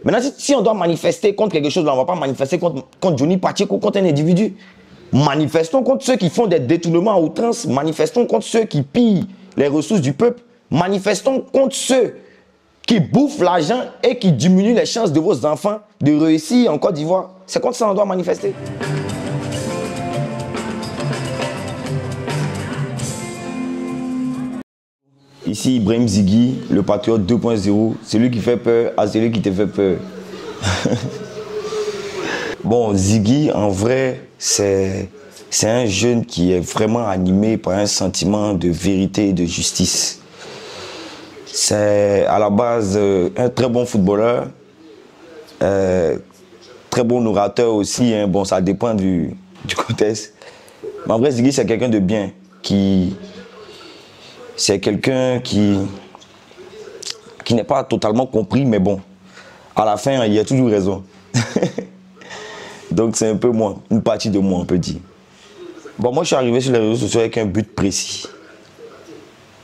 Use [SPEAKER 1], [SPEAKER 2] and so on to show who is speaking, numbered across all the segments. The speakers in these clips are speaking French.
[SPEAKER 1] Maintenant, si on doit manifester contre quelque chose, là, on ne va pas manifester contre Johnny Pacheco, contre un individu. Manifestons contre ceux qui font des détournements à outrance. Manifestons contre ceux qui pillent les ressources du peuple. Manifestons contre ceux qui bouffent l'argent et qui diminuent les chances de vos enfants de réussir en Côte d'Ivoire. C'est contre ça qu'on doit manifester. Ici, Ibrahim Ziggy, le patriote 2.0, celui qui fait peur à celui qui te fait peur. Bon, Ziggy, en vrai, c'est un jeune qui est vraiment animé par un sentiment de vérité et de justice. C'est à la base un très bon footballeur, très bon orateur aussi, hein. Bon, ça dépend du contexte. Mais en vrai, Ziggy, c'est quelqu'un de bien, c'est quelqu'un qui n'est pas totalement compris, mais bon, à la fin, il a toujours raison. Donc c'est un peu moi, une partie de moi, on peut dire. Bon, moi, je suis arrivé sur les réseaux sociaux avec un but précis.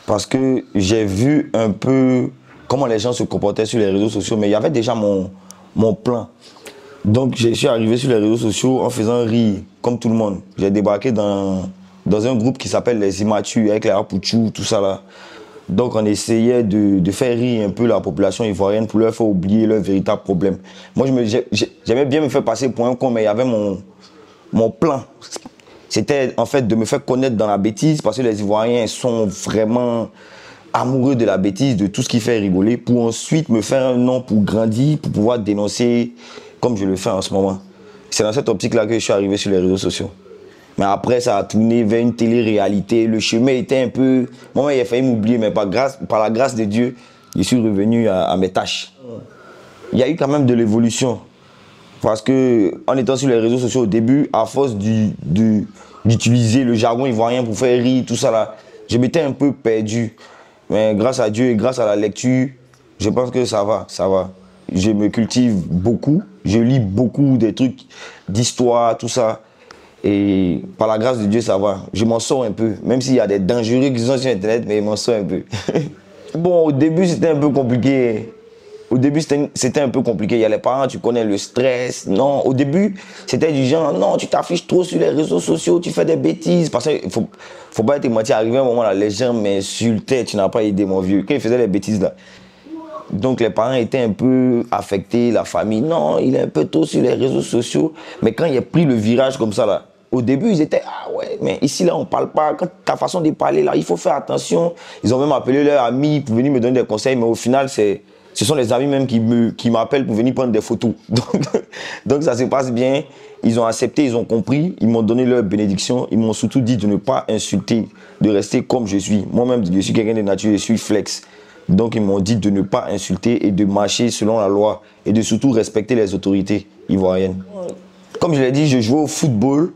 [SPEAKER 1] Parce que j'ai vu un peu comment les gens se comportaient sur les réseaux sociaux, mais il y avait déjà mon plan. Donc, je suis arrivé sur les réseaux sociaux en faisant rire, comme tout le monde. J'ai débarqué dans un groupe qui s'appelle Les Immatures, avec les Apouchou, tout ça là. Donc, on essayait de faire rire un peu la population ivoirienne pour leur faire oublier leurs véritables problèmes. Moi, j'aimais bien me faire passer pour un con, mais il y avait mon plan. C'était en fait de me faire connaître dans la bêtise, parce que les Ivoiriens sont vraiment amoureux de la bêtise, de tout ce qui fait rigoler, pour ensuite me faire un nom pour grandir, pour pouvoir dénoncer comme je le fais en ce moment. C'est dans cette optique-là que je suis arrivé sur les réseaux sociaux. Mais après, ça a tourné vers une télé-réalité. Le chemin était un peu... Moi, il a failli m'oublier, mais par la grâce de Dieu, je suis revenu à mes tâches. Il y a eu quand même de l'évolution. Parce qu'en étant sur les réseaux sociaux au début, à force d'utiliser le jargon ivoirien pour faire rire, tout ça là, je m'étais un peu perdu. Mais grâce à Dieu et grâce à la lecture, je pense que ça va, ça va. Je me cultive beaucoup, je lis beaucoup des trucs d'histoire, tout ça. Et par la grâce de Dieu, ça va. Je m'en sors un peu, même s'il y a des dangereux qui sont sur Internet, mais je m'en sors un peu. Bon, au début, c'était un peu compliqué. Au début, c'était un peu compliqué. Il y a les parents, tu connais le stress. Non, au début, c'était du genre, non, tu t'affiches trop sur les réseaux sociaux, tu fais des bêtises. Parce qu'il faut pas être mentir. Arrivé un moment là, les gens m'insultaient, tu n'as pas aidé mon vieux. Quand ils faisaient les bêtises là. Donc les parents étaient un peu affectés, la famille, non, il est un peu tôt sur les réseaux sociaux. Mais quand il a pris le virage comme ça là, au début, ils étaient, ah ouais, mais ici là, on parle pas. Quand ta façon de parler là, il faut faire attention. Ils ont même appelé leurs amis pour venir me donner des conseils, mais au final, ce sont les amis même qui m'appellent pour venir prendre des photos. Donc ça se passe bien. Ils ont accepté, ils ont compris, ils m'ont donné leur bénédiction. Ils m'ont surtout dit de ne pas insulter, de rester comme je suis. Moi-même, je suis quelqu'un de nature, je suis flex. Donc ils m'ont dit de ne pas insulter et de marcher selon la loi et de surtout respecter les autorités ivoiriennes. Comme je l'ai dit, je jouais au football,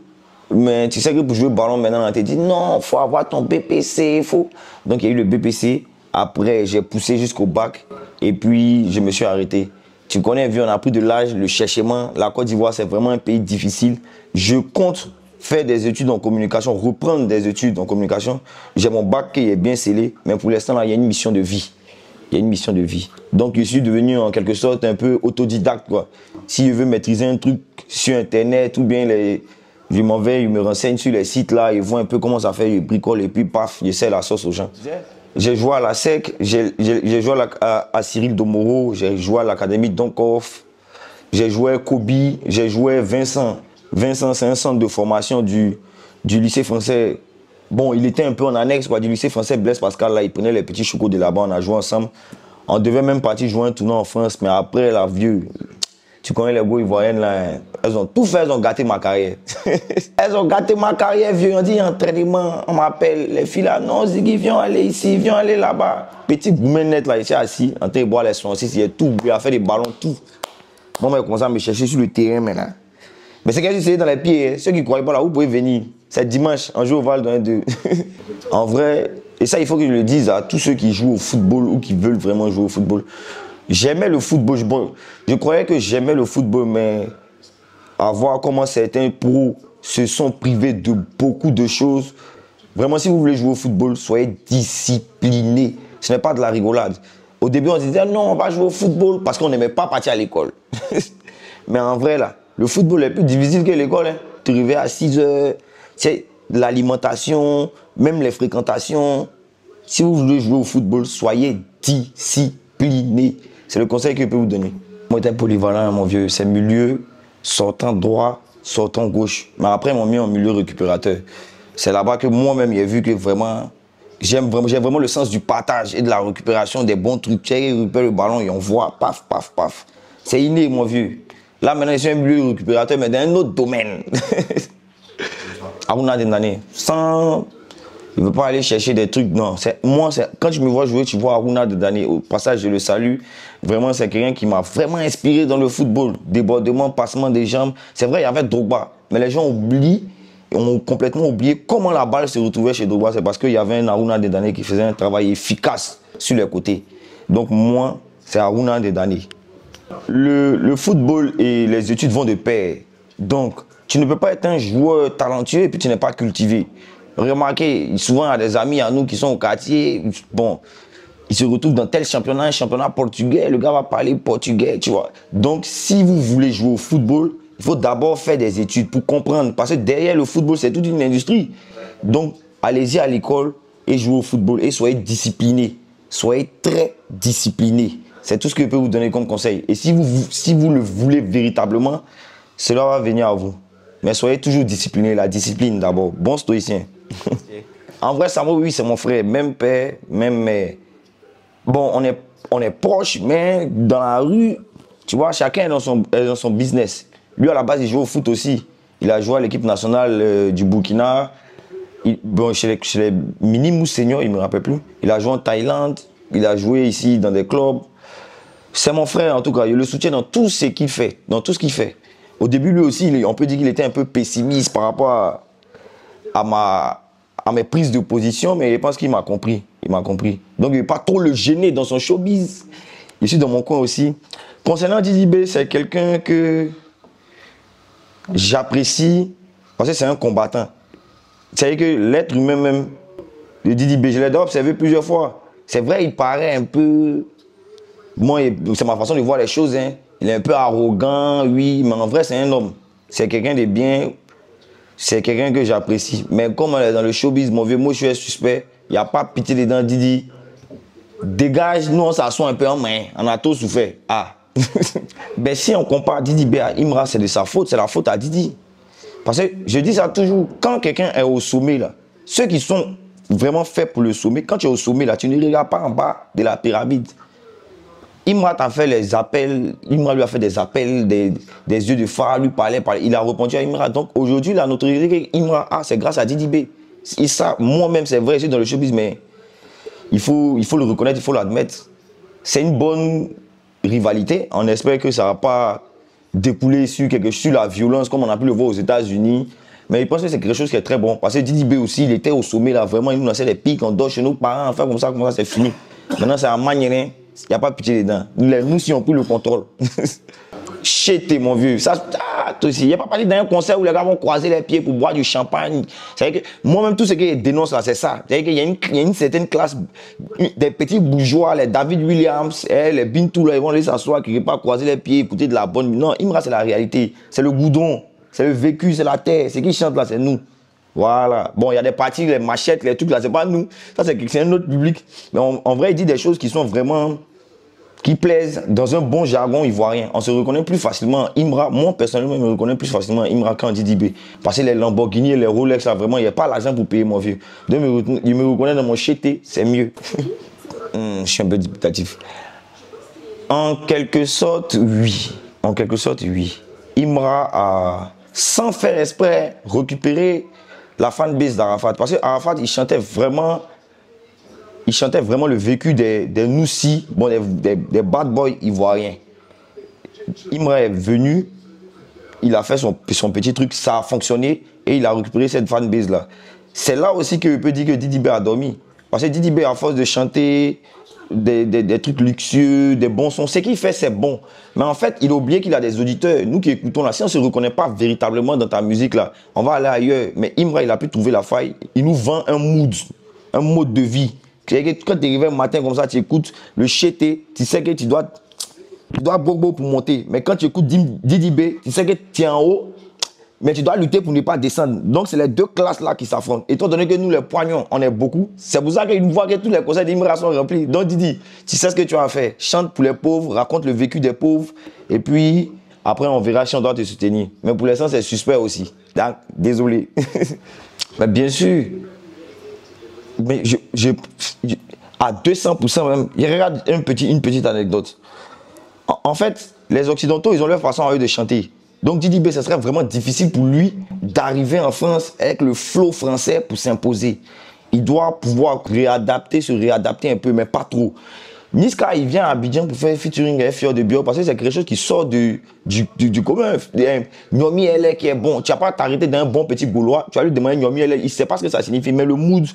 [SPEAKER 1] mais tu sais que pour jouer au ballon maintenant, on t'a dit non, il faut avoir ton BPC, faut. Donc il y a eu le BPC. Après, j'ai poussé jusqu'au bac et puis je me suis arrêté. Tu connais, vu on a pris de l'âge, le cherchement, la Côte d'Ivoire, c'est vraiment un pays difficile. Je compte faire des études en communication, reprendre des études en communication. J'ai mon bac qui est bien scellé, mais pour l'instant, là, il y a une mission de vie. Il y a une mission de vie. Donc, je suis devenu en quelque sorte un peu autodidacte, quoi. Si je veux maîtriser un truc sur Internet ou bien je m'en vais, je me renseigne sur les sites là, ils voient un peu comment ça fait, je bricole et puis paf, j'essaie la sauce aux gens. J'ai joué à la SEC, j'ai joué à Cyril Domoro, j'ai joué à l'Académie de Donkoff, j'ai joué à Kobe, j'ai joué à Vincent. Vincent, c'est un centre de formation du lycée français. Bon, il était un peu en annexe quoi, du lycée français Blaise Pascal. Là, il prenait les petits chocos de là-bas, on a joué ensemble. On devait même partir jouer un tournoi en France, mais après, la vieux, tu connais les beaux ivoiriennes là, elles ont tout fait, elles ont gâté ma carrière. Elles ont gâté ma carrière, vieux. On dit entraînement, on m'appelle, les filles là, non, Ziggy, viens aller ici, viens aller là-bas. Petit gourmet net là, ici assis, en train de boire les soins, il y a tout, il a fait des ballons, tout. Bon, mais il commence à me chercher sur le terrain maintenant. Mais c'est quand c'est dans les pieds, hein. Ceux qui ne croient pas là, vous pouvez venir. C'est dimanche, on joue au Val d'un 2. En vrai, et ça il faut que je le dise à tous ceux qui jouent au football ou qui veulent vraiment jouer au football. J'aimais le football, je croyais que j'aimais le football, mais à voir comment certains pros se sont privés de beaucoup de choses. Vraiment, si vous voulez jouer au football, soyez disciplinés. Ce n'est pas de la rigolade. Au début, on se disait non, on va jouer au football parce qu'on n'aimait pas partir à l'école. Mais en vrai, là, le football est plus difficile que l'école. Hein. Tu arrives à 6 heures, c'est l'alimentation, même les fréquentations. Si vous voulez jouer au football, soyez discipliné. C'est le conseil que je peux vous donner. Moi, j'étais polyvalent, mon vieux. C'est milieu, sortant droit, sortant gauche. Mais après, ils m'ont mis en milieu récupérateur. C'est là-bas que moi-même, j'ai vu que vraiment, j'ai vraiment le sens du partage et de la récupération des bons trucs. Tu récupères le ballon et on voit, paf, paf, paf. C'est inné, mon vieux. Là, maintenant, je suis un milieu récupérateur, mais dans un autre domaine. Aruna Dendane, sans... Je ne veux pas aller chercher des trucs, non. Moi, quand tu me vois jouer, tu vois Aruna Dendane. Au passage, je le salue. Vraiment, c'est quelqu'un qui m'a vraiment inspiré dans le football. Débordement, passement des jambes. C'est vrai, il y avait Drogba. Mais les gens oublient, ont complètement oublié comment la balle se retrouvait chez Drogba. C'est parce qu'il y avait un Aruna Dendane qui faisait un travail efficace sur les côtés. Donc moi, c'est Aruna Dendane. Le football et les études vont de pair. Donc, tu ne peux pas être un joueur talentueux et puis tu n'es pas cultivé. Remarquez, souvent, il y a des amis à nous qui sont au quartier. Bon, ils se retrouvent dans tel championnat, un championnat portugais. Le gars va parler portugais, tu vois. Donc, si vous voulez jouer au football, il faut d'abord faire des études pour comprendre. Parce que derrière le football, c'est toute une industrie. Donc, allez-y à l'école et jouez au football. Et soyez disciplinés. Soyez très disciplinés. C'est tout ce que je peux vous donner comme conseil. Et si vous le voulez véritablement, cela va venir à vous. Mais soyez toujours disciplinés. La discipline d'abord. Bon stoïcien. En vrai, Samo, oui, c'est mon frère. Même père, même mère. Bon, on est proches, mais dans la rue, tu vois, chacun est dans son business. Lui, à la base, il joue au foot aussi. Il a joué à l'équipe nationale du Burkina. Bon, chez les mini ou seniors, il ne me rappelle plus. Il a joué en Thaïlande. Il a joué ici dans des clubs. C'est mon frère, en tout cas. Je le soutiens dans tout ce qu'il fait. Dans tout ce qu'il fait. Au début, lui aussi, on peut dire qu'il était un peu pessimiste par rapport à mes prises de position, mais je pense qu'il m'a compris. Il m'a compris. Donc, il ne vais pas trop le gêner dans son showbiz. Je suis dans mon coin aussi. Concernant Didi B, c'est quelqu'un que j'apprécie parce que c'est un combattant. C'est-à-dire que l'être humain même, le Didi B, je l'ai observé plusieurs fois. C'est vrai, il paraît un peu... Moi, c'est ma façon de voir les choses. Hein. Il est un peu arrogant, oui, mais en vrai, c'est un homme. C'est quelqu'un de bien. C'est quelqu'un que j'apprécie. Mais comme on est dans le showbiz, mon vieux, moi, je suis suspect. Il n'y a pas pitié dedans, Didi. Dégage, nous, on s'assoit un peu en main. On a tous souffert. Ah. Mais si on compare Didi B à Imra, c'est de sa faute. C'est la faute à Didi. Parce que je dis ça toujours. Quand quelqu'un est au sommet, là, ceux qui sont vraiment faits pour le sommet, quand tu es au sommet, là, tu ne regardes pas en bas de la pyramide. Imra t'a fait les appels, Imra lui a fait des appels, des yeux de phare, lui parlait, il a répondu à Imra. Donc aujourd'hui, la notoriété qu'Imra a, c'est grâce à Didi B. Et ça, moi-même, c'est vrai, je suis dans le showbiz, mais il faut le reconnaître, il faut l'admettre. C'est une bonne rivalité. On espère que ça ne va pas découler sur la violence, comme on a pu le voir aux États-Unis. Mais je pense que c'est quelque chose qui est très bon. Parce que Didi B aussi, il était au sommet, là, vraiment, il nous lançait des pics, on dort chez nos parents, enfin, comme ça, c'est fini. Maintenant, c'est un magnérin. Il n'y a pas de pitié dedans. Nous, si on pris le contrôle. Chété, mon vieux. Ça, toi aussi. Il n'y a pas parlé d'un concert où les gars vont croiser les pieds pour boire du champagne. C'est-à-dire que moi-même, tout ce que je dénonce là, c'est ça. C'est-à-dire qu'il y a une certaine classe, des petits bourgeois, les David Williams, les Bintou, là, ils vont aller s'asseoir, qui ne pas croiser les pieds, écouter de la bonne musique. Non, Imra, c'est la réalité. C'est le goudron. C'est le vécu, c'est la terre. Ce qui chante là, c'est nous. Voilà. Bon, il y a des parties, les machettes, les trucs là, c'est pas nous. Ça, c'est un autre public. Mais en vrai, il dit des choses qui sont vraiment, qui plaisent dans un bon jargon ivoirien. On se reconnaît plus facilement. Imra, moi, personnellement, je me reconnais plus facilement Imra qu'en Didi B. Parce que les Lamborghini et les Rolex, là, vraiment, il n'y a pas l'argent pour payer, mon vieux. Donc, il me reconnaît dans mon chété, c'est mieux. Je suis un peu dubitatif. En quelque sorte, oui. En quelque sorte, oui. Imra a, sans faire exprès, récupéré la fanbase d'Arafat. Parce qu'Arafat, il chantait vraiment le vécu des Noussi, bon, des bad boys ivoiriens. Imra est venu, il a fait son petit truc, ça a fonctionné et il a récupéré cette fanbase-là. C'est là aussi que je peux dire que Didi B a dormi. Parce que Didi B, à force de chanter des trucs luxueux, des bons sons, ce qu'il fait, c'est bon. Mais en fait, il a oublié qu'il a des auditeurs. Nous qui écoutons là, si on ne se reconnaît pas véritablement dans ta musique là, on va aller ailleurs. Mais Imra, il a pu trouver la faille. Il nous vend un mode de vie. Quand tu arrives un matin comme ça, tu écoutes le chété, tu sais que tu dois bobo pour monter. Mais quand tu écoutes Didi B, tu sais que tu es en haut, mais tu dois lutter pour ne pas descendre. Donc, c'est les deux classes-là qui s'affrontent. Étant donné que nous, les poignons, on est beaucoup, c'est pour ça qu'une fois que tous les conseils d'Imra sont remplis. Donc, Didi, tu sais ce que tu as à faire. Chante pour les pauvres, raconte le vécu des pauvres, et puis, après, on verra si on doit te soutenir. Mais pour l'instant, c'est suspect aussi. Donc, désolé. Mais bien sûr. Mais à 200% même, il regarde une petite anecdote. En fait, les Occidentaux, ils ont leur façon à eux de chanter. Donc Didi B, ce serait vraiment difficile pour lui d'arriver en France avec le flow français pour s'imposer. Il doit pouvoir se réadapter un peu, mais pas trop. Niska, il vient à Abidjan pour faire featuring avec Fior de Bio parce que c'est quelque chose qui sort du commun. Nyomi LA qui est bon. Tu n'as pas t'arrêter d'un bon petit Gaulois. Tu vas lui demander Nyomi LA, il ne sait pas ce que ça signifie, mais le mood,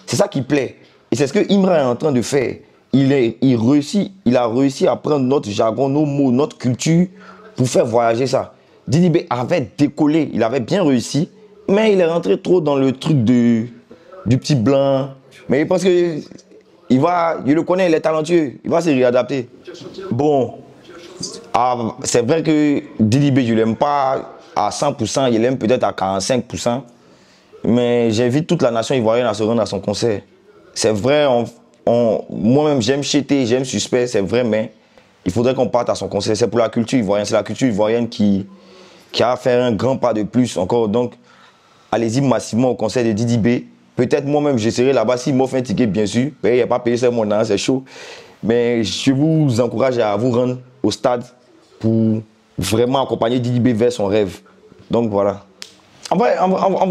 [SPEAKER 1] c'est ça qui plaît. Et c'est ce que Imra est en train de faire. Il a réussi à prendre notre jargon, nos mots, notre culture pour faire voyager ça. Didi B avait décollé, il avait bien réussi, mais il est rentré trop dans le truc du petit blanc. Mais parce que je le connais, il est talentueux, il va se réadapter. Bon, c'est vrai que Didi B, je ne l'aime pas à 100%, il l'aime peut-être à 45%, mais j'invite toute la nation ivoirienne à se rendre à son concert. C'est vrai, moi-même j'aime Chété, j'aime Suspect, c'est vrai, mais il faudrait qu'on parte à son concert. C'est pour la culture ivoirienne, c'est la culture ivoirienne qui a fait un grand pas de plus encore. Donc, allez-y massivement au concert de Didi B. Peut-être moi-même, je serai là-bas s'il m'offre un ticket, bien sûr. Mais il n'y a pas payé ça, mon an, c'est chaud. Mais je vous encourage à vous rendre au stade pour vraiment accompagner Didi B vers son rêve. Donc, voilà. En vrai,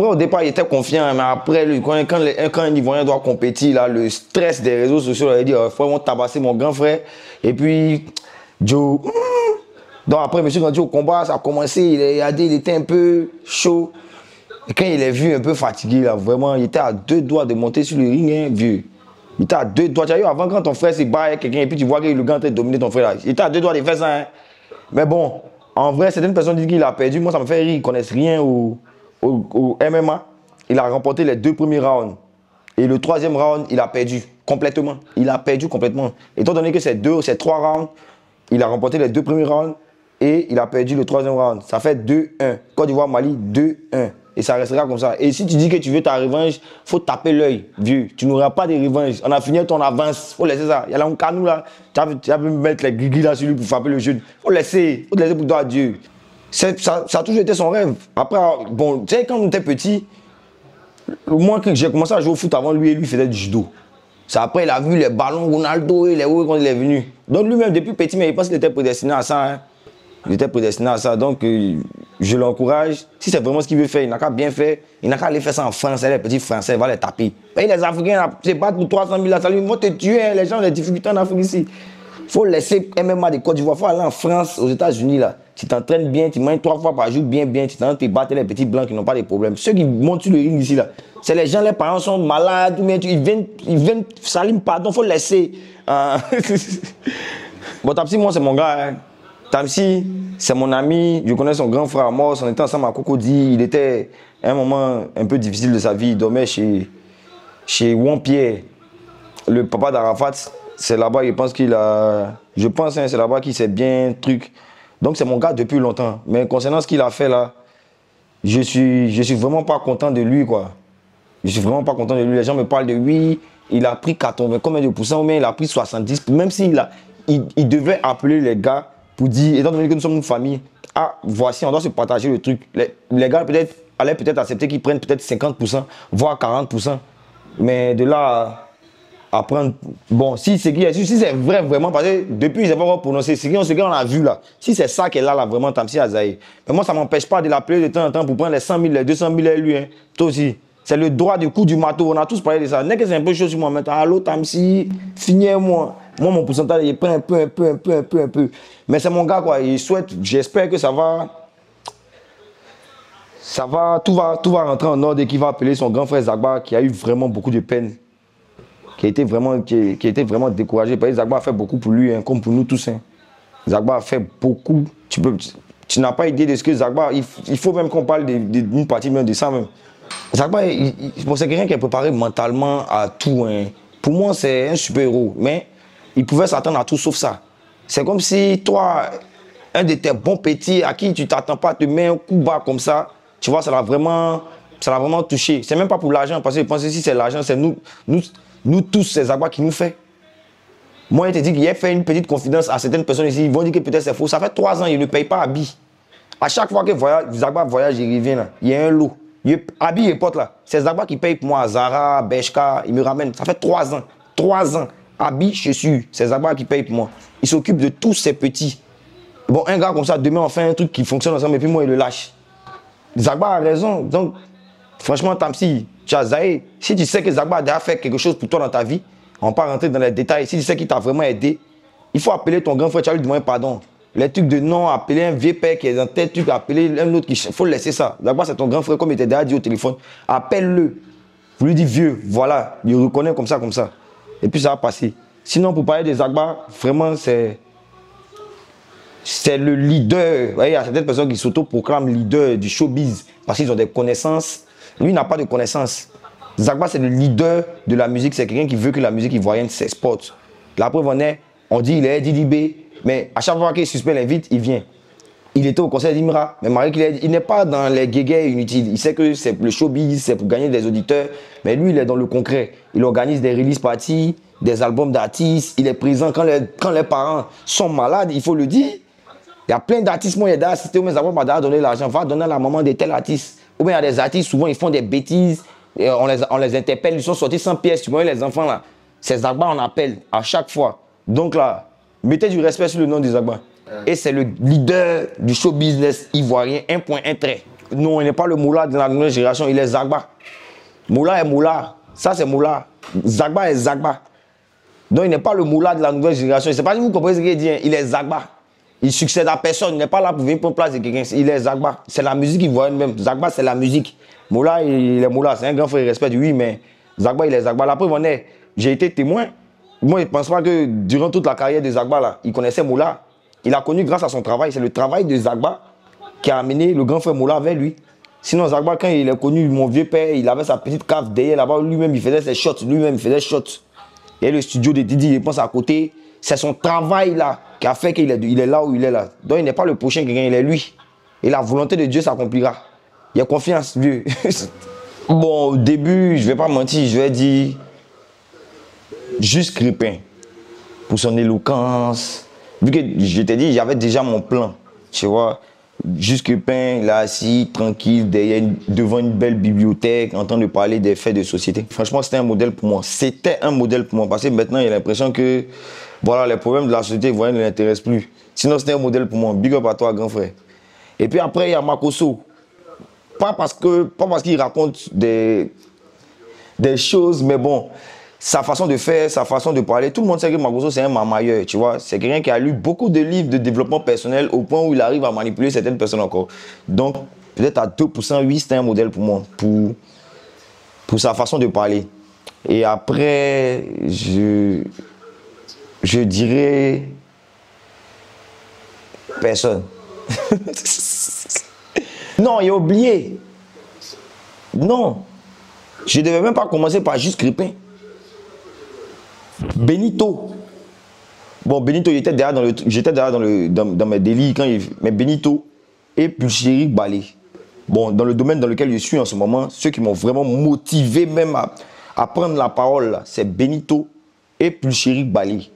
[SPEAKER 1] au départ, il était confiant, mais après, quand un Ivoirien doit compétir, là, le stress des réseaux sociaux, il a dit, frère, on tabassé mon grand frère. Et puis, Joe... Donc après, je me suis rendu au combat, ça a commencé, il était un peu chaud. Et quand il est vu un peu fatigué, là, vraiment, il était à 2 doigts de monter sur le ring, hein, vieux. Il était à 2 doigts. Tu as vu, avant, quand ton frère se bat avec quelqu'un, et puis tu vois que le gars est en train de dominer ton frère, là, il était à 2 doigts de faire ça. Hein. Mais bon, en vrai, certaines personnes disent qu'il a perdu. Moi, ça me fait rire, ils ne connaissent rien au MMA. Il a remporté les 2 premiers rounds. Et le 3e round, il a perdu complètement. Il a perdu complètement. Étant donné que c'est 3 rounds, il a remporté les 2 premiers rounds. Et il a perdu le 3e round. Ça fait 2-1. Côte d'Ivoire, Mali, 2-1. Et ça restera comme ça. Et si tu dis que tu veux ta revanche, il faut taper l'œil, vieux. Tu n'auras pas de revanche. On a fini ton avance. Il faut laisser ça. Il y a là un canou là. Tu vas mettre les gris là sur lui pour frapper le jeune. Il faut laisser. Il faut laisser pour toi, Dieu. Ça a toujours été son rêve. Après, bon, tu sais, quand on était petit, moi, quand j'ai commencé à jouer au foot avant lui, et lui faisait du judo. C'est après, il a vu les ballons Ronaldo et les hauts quand il est venu. Donc lui-même, depuis petit, mais il pense qu'il était prédestiné à ça. Hein. Il était prédestiné à ça, donc je l'encourage. Si c'est vraiment ce qu'il veut faire, il n'a qu'à bien faire. Il n'a qu'à aller faire ça en France, les petits Français, il va les taper. Et les Africains se battent pour 300 000 là, ça lui, ils vont te tuer, hein, les gens ont des difficultés en Afrique ici. Il faut laisser MMA de Côte d'Ivoire, il faut aller en France, aux États-Unis là. Tu t'entraînes bien, tu manges 3 fois par jour bien, tu t'entraînes te battre les petits blancs qui n'ont pas de problème. Ceux qui montent sur le ring ici là, c'est les gens, les parents sont malades, mais ils viennent salim pardon, il faut laisser. Bon, Tapsi, moi c'est mon gars. Hein. Tamsi, c'est mon ami, je connais son grand frère mort, on était ensemble à Cocody, il était à un moment un peu difficile de sa vie, il dormait chez Juan Pierre, le papa d'Arafat, c'est là-bas, je pense, hein, c'est là-bas qu'il s'est bien truc. Donc c'est mon gars depuis longtemps, mais concernant ce qu'il a fait là, je suis vraiment pas content de lui, quoi. Je suis vraiment pas content de lui, les gens me parlent de lui, il a pris 80, combien de pourcents, ou bien il a pris 70, même s'il il devait appeler les gars, pour dire, étant donné que nous sommes une famille, voici, on doit se partager le truc. Les gars allaient peut-être accepter qu'ils prennent peut-être 50%, voire 40%. Mais de là à prendre... Bon, si c'est vrai, vraiment, parce que depuis, ils n'ont pas encore prononcé, ce qu'on a vu là, si c'est ça qu'elle a là, vraiment, Tamsi Azaï. Mais moi, ça ne m'empêche pas de l'appeler de temps en temps pour prendre les 100 000, les 200 000 lui. Hein. Toi aussi. C'est le droit du coup du marteau. On a tous parlé de ça. N'est-ce que c'est un peu chaud sur moi maintenant. Allô, Tamsi, finis-moi. Moi, mon pourcentage, il prend un peu. Mais c'est mon gars, quoi. Il souhaite, j'espère que ça va, tout va rentrer en ordre et qu'il va appeler son grand frère Zagba, qui a eu vraiment beaucoup de peine, qui a été vraiment découragé. Parce que Zagba a fait beaucoup pour lui, hein, comme pour nous tous. Hein. Zagba a fait beaucoup. Tu n'as pas idée de ce que Zagba, il faut même qu'on parle d'une partie même de ça même. Zagba, c'est quelqu'un qui est préparé mentalement à tout, hein. Pour moi, c'est un super-héros. Mais il pouvait s'attendre à tout sauf ça. C'est comme si toi, un de tes bons petits à qui tu t'attends pas te met un coup bas comme ça, tu vois, ça l'a vraiment touché. C'est même pas pour l'argent, parce que je pense que si c'est l'argent, c'est nous tous, ces Zagba qui nous fait. Moi, il te dit qu'il a fait une petite confidence à certaines personnes ici, ils vont dire que peut-être c'est faux. Ça fait 3 ans, ils ne payent pas Abi. À chaque fois que Zagba voyage, il revient là, il y a un lot. Abi, il pote là. C'est Zagba qui paye pour moi, Zara, Beshka, il me ramène. Ça fait 3 ans. 3 ans. Abi, je suis. C'est Zagba qui paye pour moi. Il s'occupe de tous ces petits. Bon, un gars comme ça, demain, on fait un truc qui fonctionne ensemble et puis moi, il le lâche. Zagba a raison. Donc, franchement, Tamsi, tu as Zahé. Si tu sais que Zagba a déjà fait quelque chose pour toi dans ta vie, on ne va pas rentrer dans les détails. Si tu sais qu'il t'a vraiment aidé, il faut appeler ton grand frère, tu vas lui demander pardon. Les trucs de non, appeler un vieux père qui est dans tel truc, appeler un autre qui... Il faut laisser ça. Zagba, c'est ton grand frère, comme il était déjà dit au téléphone. Appelle-le. Vous lui dites vieux, voilà. Il reconnaît comme ça, comme ça. Et puis ça va passer. Sinon, pour parler des Zagba, vraiment, c'est le leader. Vous voyez, il y a certaines personnes qui s'auto-proclament leader du showbiz parce qu'ils ont des connaissances. Lui, il n'a pas de connaissances. Zagba, c'est le leader de la musique. C'est quelqu'un qui veut que la musique ivoirienne s'exporte. La preuve en est, on dit il est DDB, mais à chaque fois qu'il suspend l'invite, il vient. Il était au concert d'Imra, mais Marie, il n'est pas dans les guéguets inutiles. Il sait que c'est le showbiz, c'est pour gagner des auditeurs, mais lui, il est dans le concret. Il organise des release parties, des albums d'artistes. Il est présent quand les parents sont malades, il faut le dire. Il y a plein d'artistes, moi, il y a assisté, mais Zagba m'a donné l'argent, va donner à la maman de tel artiste. Ou bien il y a des artistes, souvent, ils font des bêtises, et on les interpelle, ils sont sortis sans pièces, tu vois, les enfants là. C'est Zagba, on appelle à chaque fois. Donc là, mettez du respect sur le nom de Zagba. Et c'est le leader du show business ivoirien, 1.1 trait. Non, il n'est pas le moula de la nouvelle génération, il est Zagba. Moula est moula, ça c'est moula. Zagba est Zagba. Donc il n'est pas le moula de la nouvelle génération. Je ne sais pas si vous comprenez ce qu'il dit, il est Zagba. Il succède à personne, il n'est pas là pour venir prendre place de quelqu'un. Il est Zagba. C'est la musique ivoirienne même. Zagba, c'est la musique. Moula, il est Moula. C'est un grand frère, il respecte, oui, mais Zagba, il est Zagba. La preuve en est, j'ai été témoin. Moi, je ne pense pas que durant toute la carrière de Zagba, là, il connaissait Moula. Il a connu grâce à son travail. C'est le travail de Zagba qui a amené le grand frère Moula vers lui. Sinon, Zagba, quand il a connu mon vieux père, il avait sa petite cave derrière là-bas. Lui-même, il faisait ses shots. Lui-même, il faisait shots. Il y a le studio de Didi, il pense à côté. C'est son travail là qui a fait qu'il est là où il est là. Donc il n'est pas le prochain quelqu'un, il est lui. Et la volonté de Dieu s'accomplira. Il y a confiance, Dieu. Bon, au début, je ne vais pas mentir, je vais dire juste Crépin. Pour son éloquence. Vu que je t'ai dit, j'avais déjà mon plan. Tu vois, juste Crépin, là, assis, tranquille, devant une belle bibliothèque, en train de parler des faits de société. Franchement, c'était un modèle pour moi. C'était un modèle pour moi. Parce que maintenant, il y a l'impression que voilà, les problèmes de la société ivoirienne ne l'intéressent plus. Sinon, c'était un modèle pour moi. Big up à toi, grand frère. Et puis après, il y a Makosso. Pas parce qu'il raconte des choses, mais bon, sa façon de faire, sa façon de parler. Tout le monde sait que Makosso, c'est un mamailleur, tu vois. C'est quelqu'un qui a lu beaucoup de livres de développement personnel au point où il arrive à manipuler certaines personnes encore. Donc, peut-être à 2%, oui, c'était un modèle pour moi, pour sa façon de parler. Et après, je dirais personne. Non, il a oublié. Non. Je ne devais même pas commencer par juste Crépin. Benito. Bon, Benito, j'étais déjà dans mes délits. Mais Benito et Pulchérik Balé. Bon, dans le domaine dans lequel je suis en ce moment, ceux qui m'ont vraiment motivé même à prendre la parole, c'est Benito et Pulchérik Balé.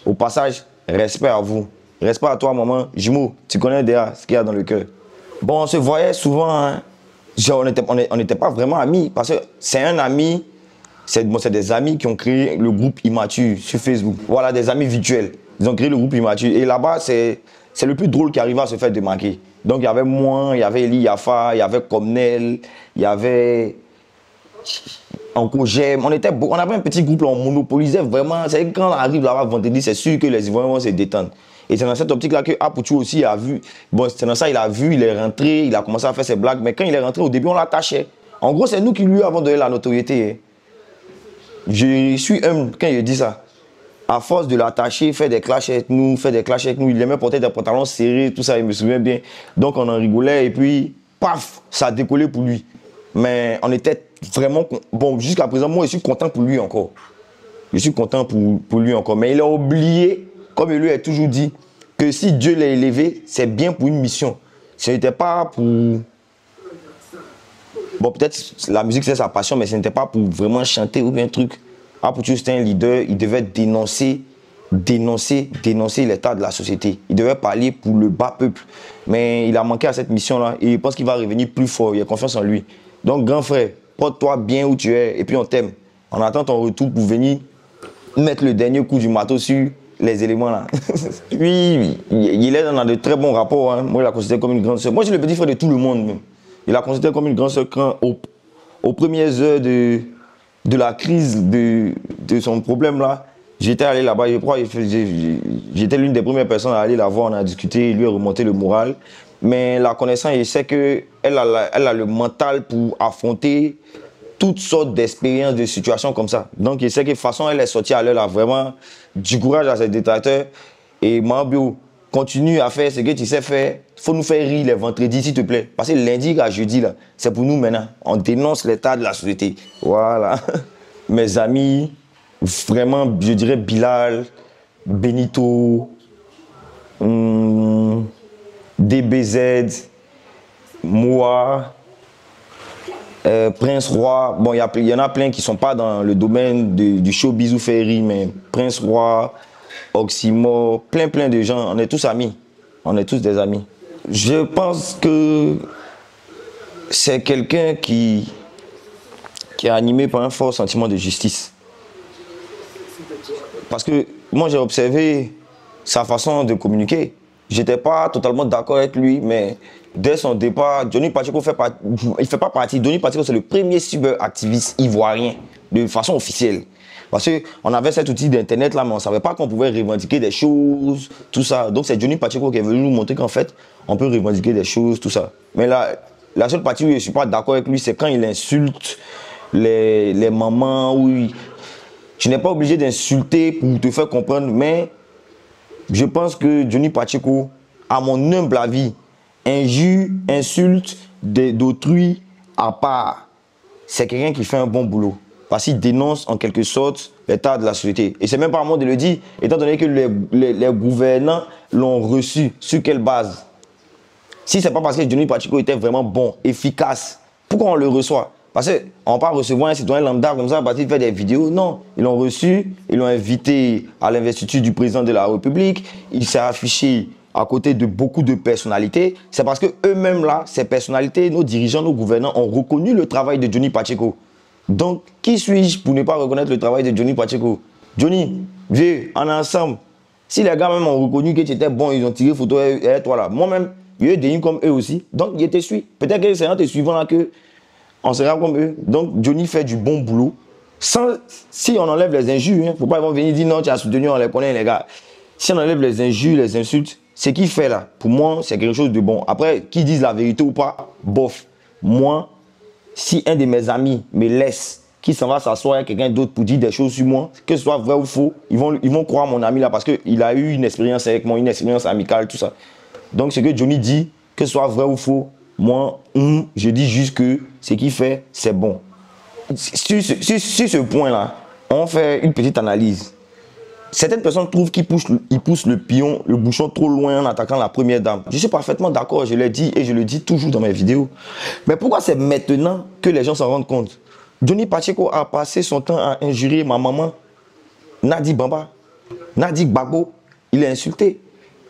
[SPEAKER 1] Au passage, respect à vous. Respect à toi, maman. Jumeau, tu connais déjà ce qu'il y a dans le cœur. Bon, on se voyait souvent. Hein. Genre, on n'était pas vraiment amis. Parce que c'est un ami. C'est des amis qui ont créé le groupe Immature sur Facebook. Voilà, des amis virtuels. Ils ont créé le groupe Immature. Et là-bas, c'est le plus drôle qui arrive à se faire démarquer. Donc, il y avait moi, il y avait Eli Yafa, il y avait Comnel, il y avait Anko Gem. On avait un petit groupe, là, on monopolisait vraiment. C'est quand on arrive là-bas vendredi, c'est sûr que les Ivoiriens vont se détendre. Et c'est dans cette optique-là que Apoutou aussi a vu. Bon, c'est dans ça, il a vu, il est rentré, il a commencé à faire ses blagues. Mais quand il est rentré, au début, on l'attachait. En gros, c'est nous qui lui avons donné la notoriété. Je suis humble quand il dit ça. À force de l'attacher, faire des clashs avec nous, il aimait porter des pantalons serrés, tout ça, il me souvient bien. Donc on en rigolait et puis, paf, ça a décollé pour lui. Mais on était vraiment... Bon, jusqu'à présent, moi, je suis content pour lui encore. Je suis content pour lui encore. Mais il a oublié, comme il lui a toujours dit, que si Dieu l'a élevé, c'est bien pour une mission. Ce n'était pas pour... Bon, peut-être la musique c'est sa passion, mais ce n'était pas pour vraiment chanter ou bien un truc. Ah, pour c'était un leader, il devait dénoncer l'état de la société. Il devait parler pour le bas peuple. Mais il a manqué à cette mission-là et il pense qu'il va revenir plus fort. Il a confiance en lui. Donc, grand frère, porte-toi bien où tu es et puis on t'aime. On attend ton retour pour venir mettre le dernier coup du marteau sur les éléments là. Oui, il est dans de très bons rapports. Hein. Moi, je la considère comme une grande sœur. Moi, je suis le petit frère de tout le monde. Même. Il la considère comme une grande sœur quand, aux premières heures de la crise de son problème là. J'étais allé là-bas, je crois, j'étais l'une des premières personnes à aller la voir, on a discuté, lui a remonté le moral. Mais la connaissance, il sait qu'elle a le mental pour affronter toutes sortes d'expériences, de situations comme ça. Donc, il sait que de toute façon, elle est sortie à l'heure là, vraiment du courage à ses détracteurs. Et Mambio, continue à faire ce que tu sais faire. Il faut nous faire rire les vendredis, s'il te plaît. Parce que lundi à jeudi, là, c'est pour nous maintenant. On dénonce l'état de la société. Voilà. Mes amis, vraiment, je dirais Bilal, Benito, DBZ, Moa, Prince Roi. Bon, il y en a plein qui ne sont pas dans le domaine du showbiz ou ferry, mais Prince Roi, Oxymo, plein de gens. On est tous amis. On est tous des amis. Je pense que c'est quelqu'un qui est animé par un fort sentiment de justice. Parce que moi, j'ai observé sa façon de communiquer. Je n'étais pas totalement d'accord avec lui, mais dès son départ, Johnny Pacheco il fait pas partie. Johnny Pacheco, c'est le premier cyberactiviste ivoirien de façon officielle. Parce qu'on avait cet outil d'Internet là, mais on ne savait pas qu'on pouvait revendiquer des choses, tout ça. Donc c'est Johnny Pacheco qui est venu nous montrer qu'en fait, on peut revendiquer des choses, tout ça. Mais là, la seule partie où je ne suis pas d'accord avec lui, c'est quand il insulte les mamans, où tu n'es pas obligé d'insulter pour te faire comprendre, mais je pense que Johnny Pacheco, à mon humble avis, insulte d'autrui à part. C'est quelqu'un qui fait un bon boulot. Parce qu'il dénonce en quelque sorte l'état de la société. Et c'est même pas à moi de le dire, étant donné que les gouvernants l'ont reçu. Sur quelle base? Si c'est pas parce que Johnny Pacheco était vraiment bon, efficace, pourquoi on le reçoit? Parce qu'on ne va pas recevoir un citoyen lambda comme ça parce qu'il fait des vidéos. Non, ils l'ont reçu, ils l'ont invité à l'investiture du président de la République. Il s'est affiché à côté de beaucoup de personnalités. C'est parce qu'eux-mêmes là, ces personnalités, nos dirigeants, nos gouvernants ont reconnu le travail de Johnny Pacheco. Donc, qui suis-je pour ne pas reconnaître le travail de Johnny Pacheco? Johnny, vieux, on est ensemble. Si les gars même ont reconnu que tu étais bon, ils ont tiré photo et toi là. Moi-même, je suis comme eux aussi. Donc, je te suis. Peut-être que c'est en te suivant là que on sera comme eux. Donc, Johnny fait du bon boulot. Si on enlève les injures, il ne faut pas venir dire non, tu as soutenu, on les connaît, les gars. Si on enlève les injures, les insultes, ce qu'il fait là, pour moi, c'est quelque chose de bon. Après, qu'ils disent la vérité ou pas, bof. Moi, si un de mes amis me laisse, qui s'en va s'asseoir avec quelqu'un d'autre pour dire des choses sur moi, que ce soit vrai ou faux, ils vont croire mon ami là parce qu'il a eu une expérience avec moi, une expérience amicale, tout ça. Donc, ce que Johnny dit, que ce soit vrai ou faux, moi, je dis juste que ce qu'il fait, c'est bon. Sur ce point-là, on fait une petite analyse. Certaines personnes trouvent qu'il pousse le bouchon trop loin en attaquant la première dame. Je suis parfaitement d'accord, je l'ai dit et je le dis toujours dans mes vidéos. Mais pourquoi c'est maintenant que les gens s'en rendent compte? Johnny Pacheco a passé son temps à injurier ma maman, Nadi Bamba, Nadi Gbagbo. Il a insulté.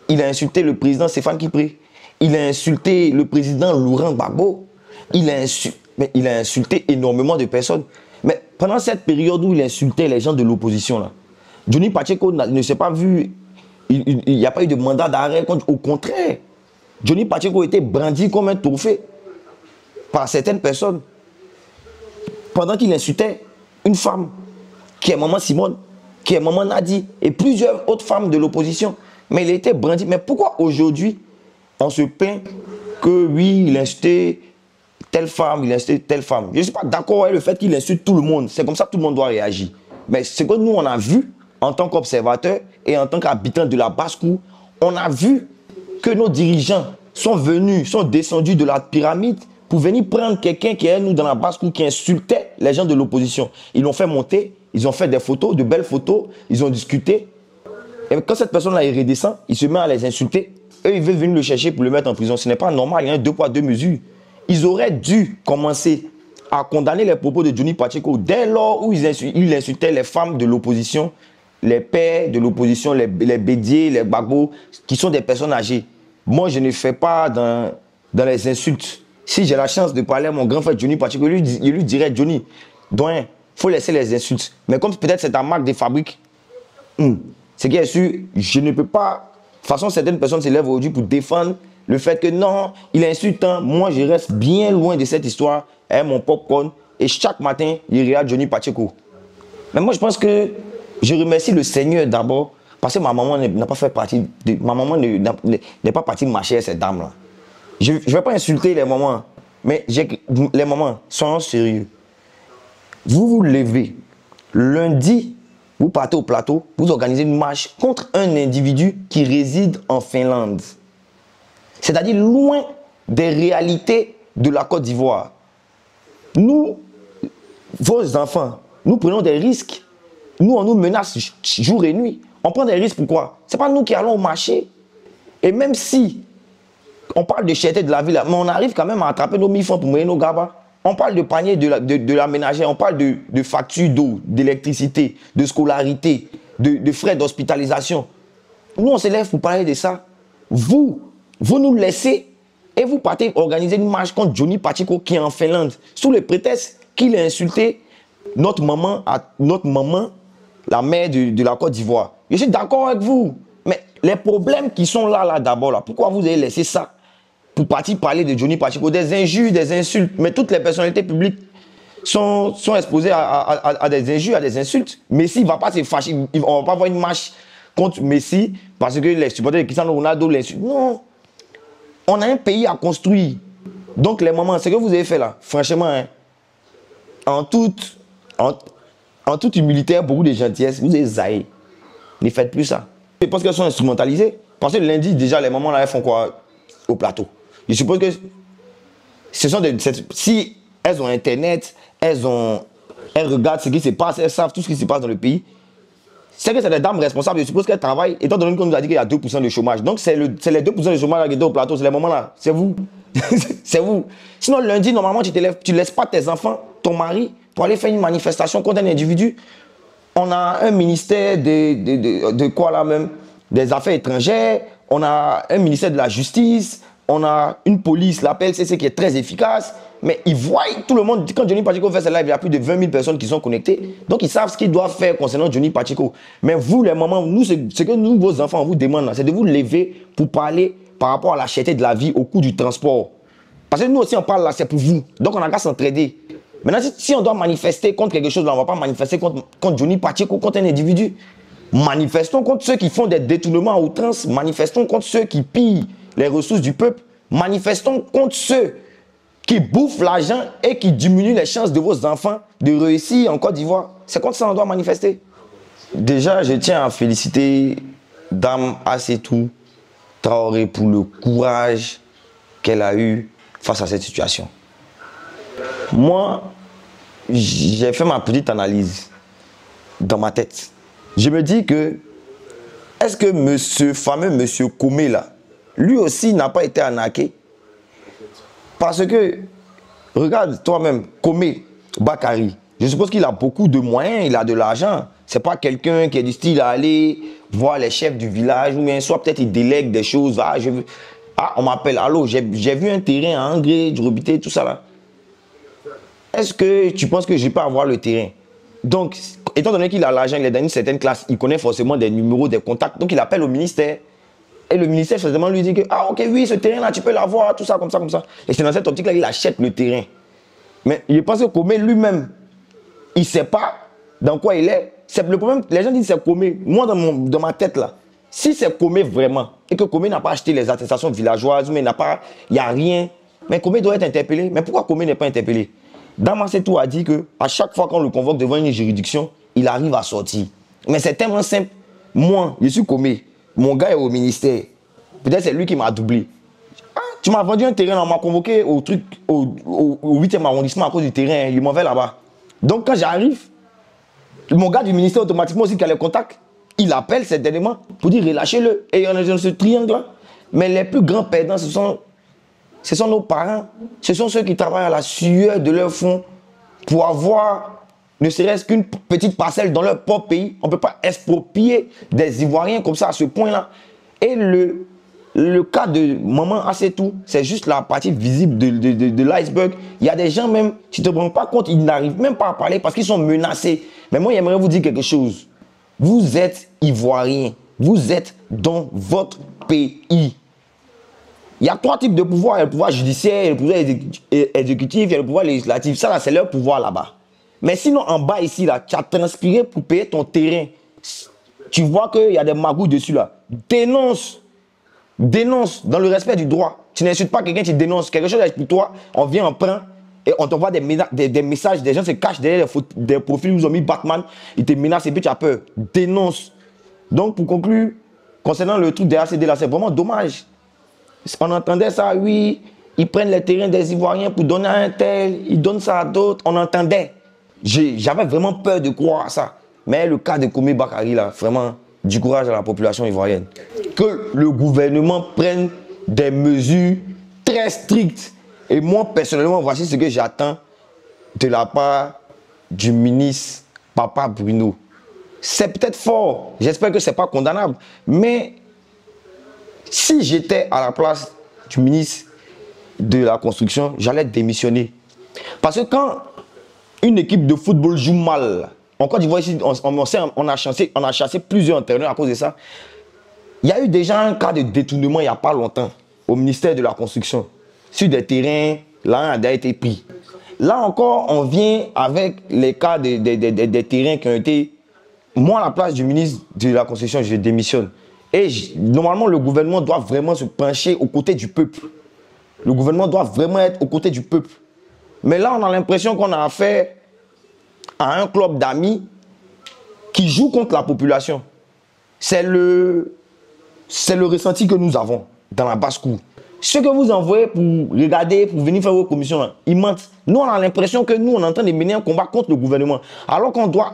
[SPEAKER 1] Il a insulté le président Stéphane Kipré. Il a insulté le président Laurent Gbagbo. Il a insulté énormément de personnes. Mais pendant cette période où il insultait les gens de l'opposition, là, Johnny Pacheco ne s'est pas vu, il n'y a pas eu de mandat d'arrêt. Au contraire, Johnny Pacheco était brandi comme un trophée par certaines personnes. Pendant qu'il insultait une femme, qui est maman Simone, qui est maman Nadi, et plusieurs autres femmes de l'opposition. Mais il était brandi. Mais pourquoi aujourd'hui, on se plaint que oui, il insultait telle femme, il insultait telle femme? Je ne suis pas d'accord avec le fait qu'il insulte tout le monde. C'est comme ça que tout le monde doit réagir. Mais ce que nous, on a vu, en tant qu'observateur et en tant qu'habitant de la basse-cour, on a vu que nos dirigeants sont descendus de la pyramide pour venir prendre quelqu'un qui est nous dans la basse-cour qui insultait les gens de l'opposition. Ils l'ont fait monter, ils ont fait des photos, de belles photos, ils ont discuté. Et quand cette personne-là il redescend, il se met à les insulter. Eux, ils veulent venir le chercher pour le mettre en prison. Ce n'est pas normal, il y a un 2 poids 2 mesures. Ils auraient dû commencer à condamner les propos de Johnny Pacheco dès lors où il insultait les femmes de l'opposition, les pères de l'opposition, les Bédier, les Gbagbo, qui sont des personnes âgées. Moi, je ne fais pas dans les insultes. Si j'ai la chance de parler à mon grand frère Johnny Pacheco, je lui dirais, Johnny, il faut laisser les insultes. Mais comme peut-être c'est ta marque de fabrique, c'est bien sûr, je ne peux pas. De toute façon, certaines personnes se lèvent aujourd'hui pour défendre le fait que non, il est insultant. Moi, je reste bien loin de cette histoire. Mon popcorn. Et chaque matin, il regarde Johnny Pacheco. Mais moi, je pense que je remercie le Seigneur d'abord. Parce que ma maman n'a pas fait partie. Ma maman n'est pas partie marcher ces dames-là. Je ne vais pas insulter les mamans. Mais les mamans, soyons sérieux. Vous vous levez. Lundi, vous partez au plateau. Vous organisez une marche contre un individu qui réside en Finlande. C'est-à-dire loin des réalités de la Côte d'Ivoire. Nous, vos enfants, nous prenons des risques. Nous, on nous menace jour et nuit. On prend des risques, pourquoi? Ce n'est pas nous qui allons au marché. Et même si on parle de cherté de la vie, là, mais on arrive quand même à attraper nos 1000 francs pour moyen nos gabas. On parle de panier de la ménagère, on parle de factures d'eau, d'électricité, de scolarité, de frais d'hospitalisation. Nous, on se lève pour parler de ça. Vous nous laissez et vous partez organiser une marche contre Johnny Pacheco qui est en Finlande, sous le prétexte qu'il a insulté notre maman, la mère de la Côte d'Ivoire. Je suis d'accord avec vous, mais les problèmes qui sont là d'abord, pourquoi vous avez laissé ça pour partir parler de Johnny Pacheco, des injures, des insultes, mais toutes les personnalités publiques sont exposées à des injures, à des insultes. Messi ne va pas se fâcher, on ne va pas avoir une marche contre Messi parce que les supporters de Cristiano Ronaldo l'insultent. Non, on a un pays à construire. Donc les mamans, ce que vous avez fait là, franchement, hein, en toute humilité, beaucoup de gentillesse, vous avez zaï. Ne faites plus ça. C'est parce qu'elles sont instrumentalisées. Parce que lundi, déjà, les mamans là, elles font quoi au plateau? Je suppose que si elles ont Internet, elles regardent ce qui se passe, elles savent tout ce qui se passe dans le pays. C'est que c'est des dames responsables. Je suppose qu'elles travaillent, étant donné qu'on nous a dit qu'il y a 2% de chômage. Donc, c'est les 2% de chômage qui étaient au plateau, c'est les moments-là. C'est vous. C'est vous. Sinon, lundi, normalement, tu ne laisses pas tes enfants, ton mari, pour aller faire une manifestation contre un individu. On a un ministère de quoi là même? Des affaires étrangères. On a un ministère de la justice. On a une police, la PLCC, qui est très efficace. Mais ils voient tout le monde. Quand Johnny Pacheco fait ce live, il y a plus de 20 000 personnes qui sont connectées. Donc, ils savent ce qu'ils doivent faire concernant Johnny Pacheco. Mais vous, les mamans, ce que nous, vos enfants, on vous demande, c'est de vous lever pour parler par rapport à la cherté de la vie au coût du transport. Parce que nous aussi, on parle là, c'est pour vous. Donc, on a qu'à s'entraider. Maintenant, si on doit manifester contre quelque chose, là, on ne va pas manifester contre Johnny Pacheco, contre un individu. Manifestons contre ceux qui font des détournements à outrance. Manifestons contre ceux qui pillent les ressources du peuple. Manifestons contre ceux qui bouffent l'argent et qui diminuent les chances de vos enfants de réussir en Côte d'Ivoire. C'est contre ça qu'on doit manifester. Déjà, je tiens à féliciter Dame Assetou Traoré pour le courage qu'elle a eu face à cette situation. Moi, j'ai fait ma petite analyse dans ma tête. Je me dis que, est-ce que ce fameux monsieur Comé là, lui aussi n'a pas été arnaqué? Parce que, regarde toi-même, Comé Bakary, je suppose qu'il a beaucoup de moyens, il a de l'argent. C'est pas quelqu'un qui est du style à aller voir les chefs du village, ou bien soit peut-être il délègue des choses. On m'appelle, allô, j'ai vu un terrain à Angré, Durobité, tout ça là. Est-ce que tu penses que je peux avoir le terrain? Donc, étant donné qu'il a l'argent, il est dans une certaine classe, il connaît forcément des numéros, des contacts. Donc, il appelle au ministère. Et le ministère, forcément, lui dit que, ah, ok, oui, ce terrain-là, tu peux l'avoir, tout ça, comme ça, comme ça. Et c'est dans cette optique-là qu'il achète le terrain. Mais je pense que Comé lui-même, il ne sait pas dans quoi il est. C'est le problème, les gens disent que c'est Comé. Moi, dans ma tête, là, si c'est Comé vraiment, et que Comé n'a pas acheté les attestations villageoises, mais il n'y a rien, mais Comé doit être interpellé. Mais pourquoi Comé n'est pas interpellé? Dame Assetou a dit qu'à chaque fois qu'on le convoque devant une juridiction, il arrive à sortir. Mais c'est tellement simple. Moi, je suis Comé. Mon gars est au ministère. Peut-être c'est lui qui m'a doublé. Ah, tu m'as vendu un terrain, on m'a convoqué au 8e arrondissement à cause du terrain. Il m'en va là-bas. Donc quand j'arrive, mon gars du ministère automatiquement aussi qui a les contacts, il appelle certainement pour dire relâchez-le. Et on est dans ce triangle-là. Mais les plus grands perdants, ce sont nos parents. Ce sont ceux qui travaillent à la sueur de leur front pour avoir ne serait-ce qu'une petite parcelle dans leur propre pays. On ne peut pas exproprier des Ivoiriens comme ça à ce point-là. Et le cas de Maman Assetou, c'est juste la partie visible de l'iceberg. Il y a des gens même, tu ne te rends pas compte, ils n'arrivent même pas à parler parce qu'ils sont menacés. Mais moi, j'aimerais vous dire quelque chose. Vous êtes Ivoiriens. Vous êtes dans votre pays. Il y a 3 types de pouvoirs. Il y a le pouvoir judiciaire, il y a le pouvoir exécutif, il y a le pouvoir législatif. Ça, là, c'est leur pouvoir là-bas. Mais sinon, en bas ici, là, tu as transpiré pour payer ton terrain. Tu vois qu'il y a des magouilles dessus, là. Dénonce. Dénonce dans le respect du droit. Tu n'insultes pas quelqu'un, tu dénonces. Quelque chose est pour toi, on vient, on prend et on t'envoie des messages. Des gens se cachent derrière des profils où ils ont mis Batman. Ils te menacent et puis tu as peur. Dénonce. Donc, pour conclure, concernant le truc des ACD, là, c'est vraiment dommage. On entendait ça, oui, ils prennent les terrains des Ivoiriens pour donner à un tel, ils donnent ça à d'autres. On entendait. J'avais vraiment peur de croire à ça. Mais le cas de Komi Bakari, là, vraiment, du courage à la population ivoirienne. Que le gouvernement prenne des mesures très strictes. Et moi, personnellement, voici ce que j'attends de la part du ministre Papa Bruno. C'est peut-être fort, j'espère que ce n'est pas condamnable. Mais si j'étais à la place du ministre de la Construction, j'allais démissionner. Parce que quand une équipe de football joue mal, en Côte d'Ivoire, ici, on a chassé plusieurs entraîneurs à cause de ça. Il y a eu déjà un cas de détournement il n'y a pas longtemps au ministère de la Construction. Sur des terrains, là, a été pris. Là encore, on vient avec les cas des terrains qui ont été... Moi, à la place du ministre de la Construction, je démissionne. Et normalement, le gouvernement doit vraiment se pencher aux côtés du peuple. Le gouvernement doit vraiment être aux côtés du peuple. Mais là, on a l'impression qu'on a affaire à un club d'amis qui joue contre la population. C'est le ressenti que nous avons dans la basse-cour. Ceux que vous envoyez pour regarder, pour venir faire vos commissions, là, ils mentent. Nous, on a l'impression que nous, on est en train de mener un combat contre le gouvernement. Alors qu'on doit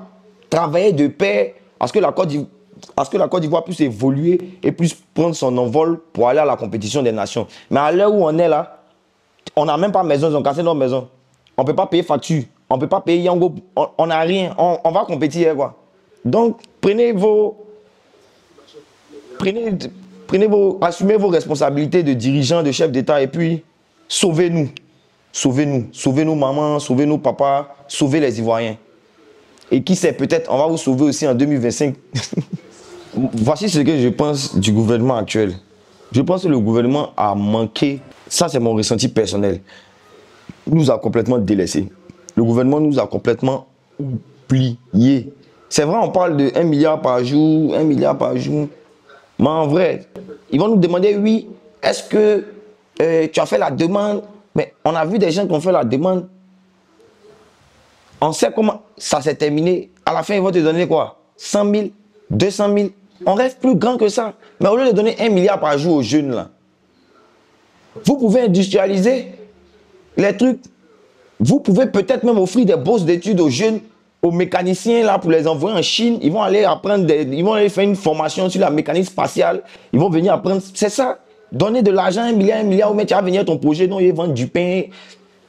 [SPEAKER 1] travailler de paix à ce que la Côte d'Ivoire puisse évoluer et puisse prendre son envol pour aller à la compétition des nations. Mais à l'heure où on est là, on n'a même pas maison, ils ont cassé notre maison. On ne peut pas payer facture, on ne peut pas payer Yango, on n'a rien, on va compétir quoi. Donc, assumez vos responsabilités de dirigeants, de chefs d'État et puis sauvez-nous. Sauvez-nous. Sauvez-nous maman, sauvez-nous papa, sauvez les Ivoiriens. Et qui sait, peut-être on va vous sauver aussi en 2025. Voici ce que je pense du gouvernement actuel. Je pense que le gouvernement a manqué, ça c'est mon ressenti personnel, nous a complètement délaissés. Le gouvernement nous a complètement oubliés. C'est vrai, on parle de 1 milliard par jour, 1 milliard par jour. Mais en vrai, ils vont nous demander, oui, est-ce que tu as fait la demande? Mais on a vu des gens qui ont fait la demande. On sait comment ça s'est terminé. À la fin, ils vont te donner quoi? 100 000, 200 000. On reste plus grand que ça. Mais au lieu de donner 1 milliard par jour aux jeunes, là, vous pouvez industrialiser les trucs. Vous pouvez peut-être même offrir des bourses d'études aux jeunes, aux mécaniciens, là, pour les envoyer en Chine. Ils vont aller apprendre, ils vont aller faire une formation sur la mécanique spatiale. Ils vont venir apprendre. C'est ça. Donner de l'argent, 1 milliard, ou mais tu vas venir ton projet, non, ils vendent du pain.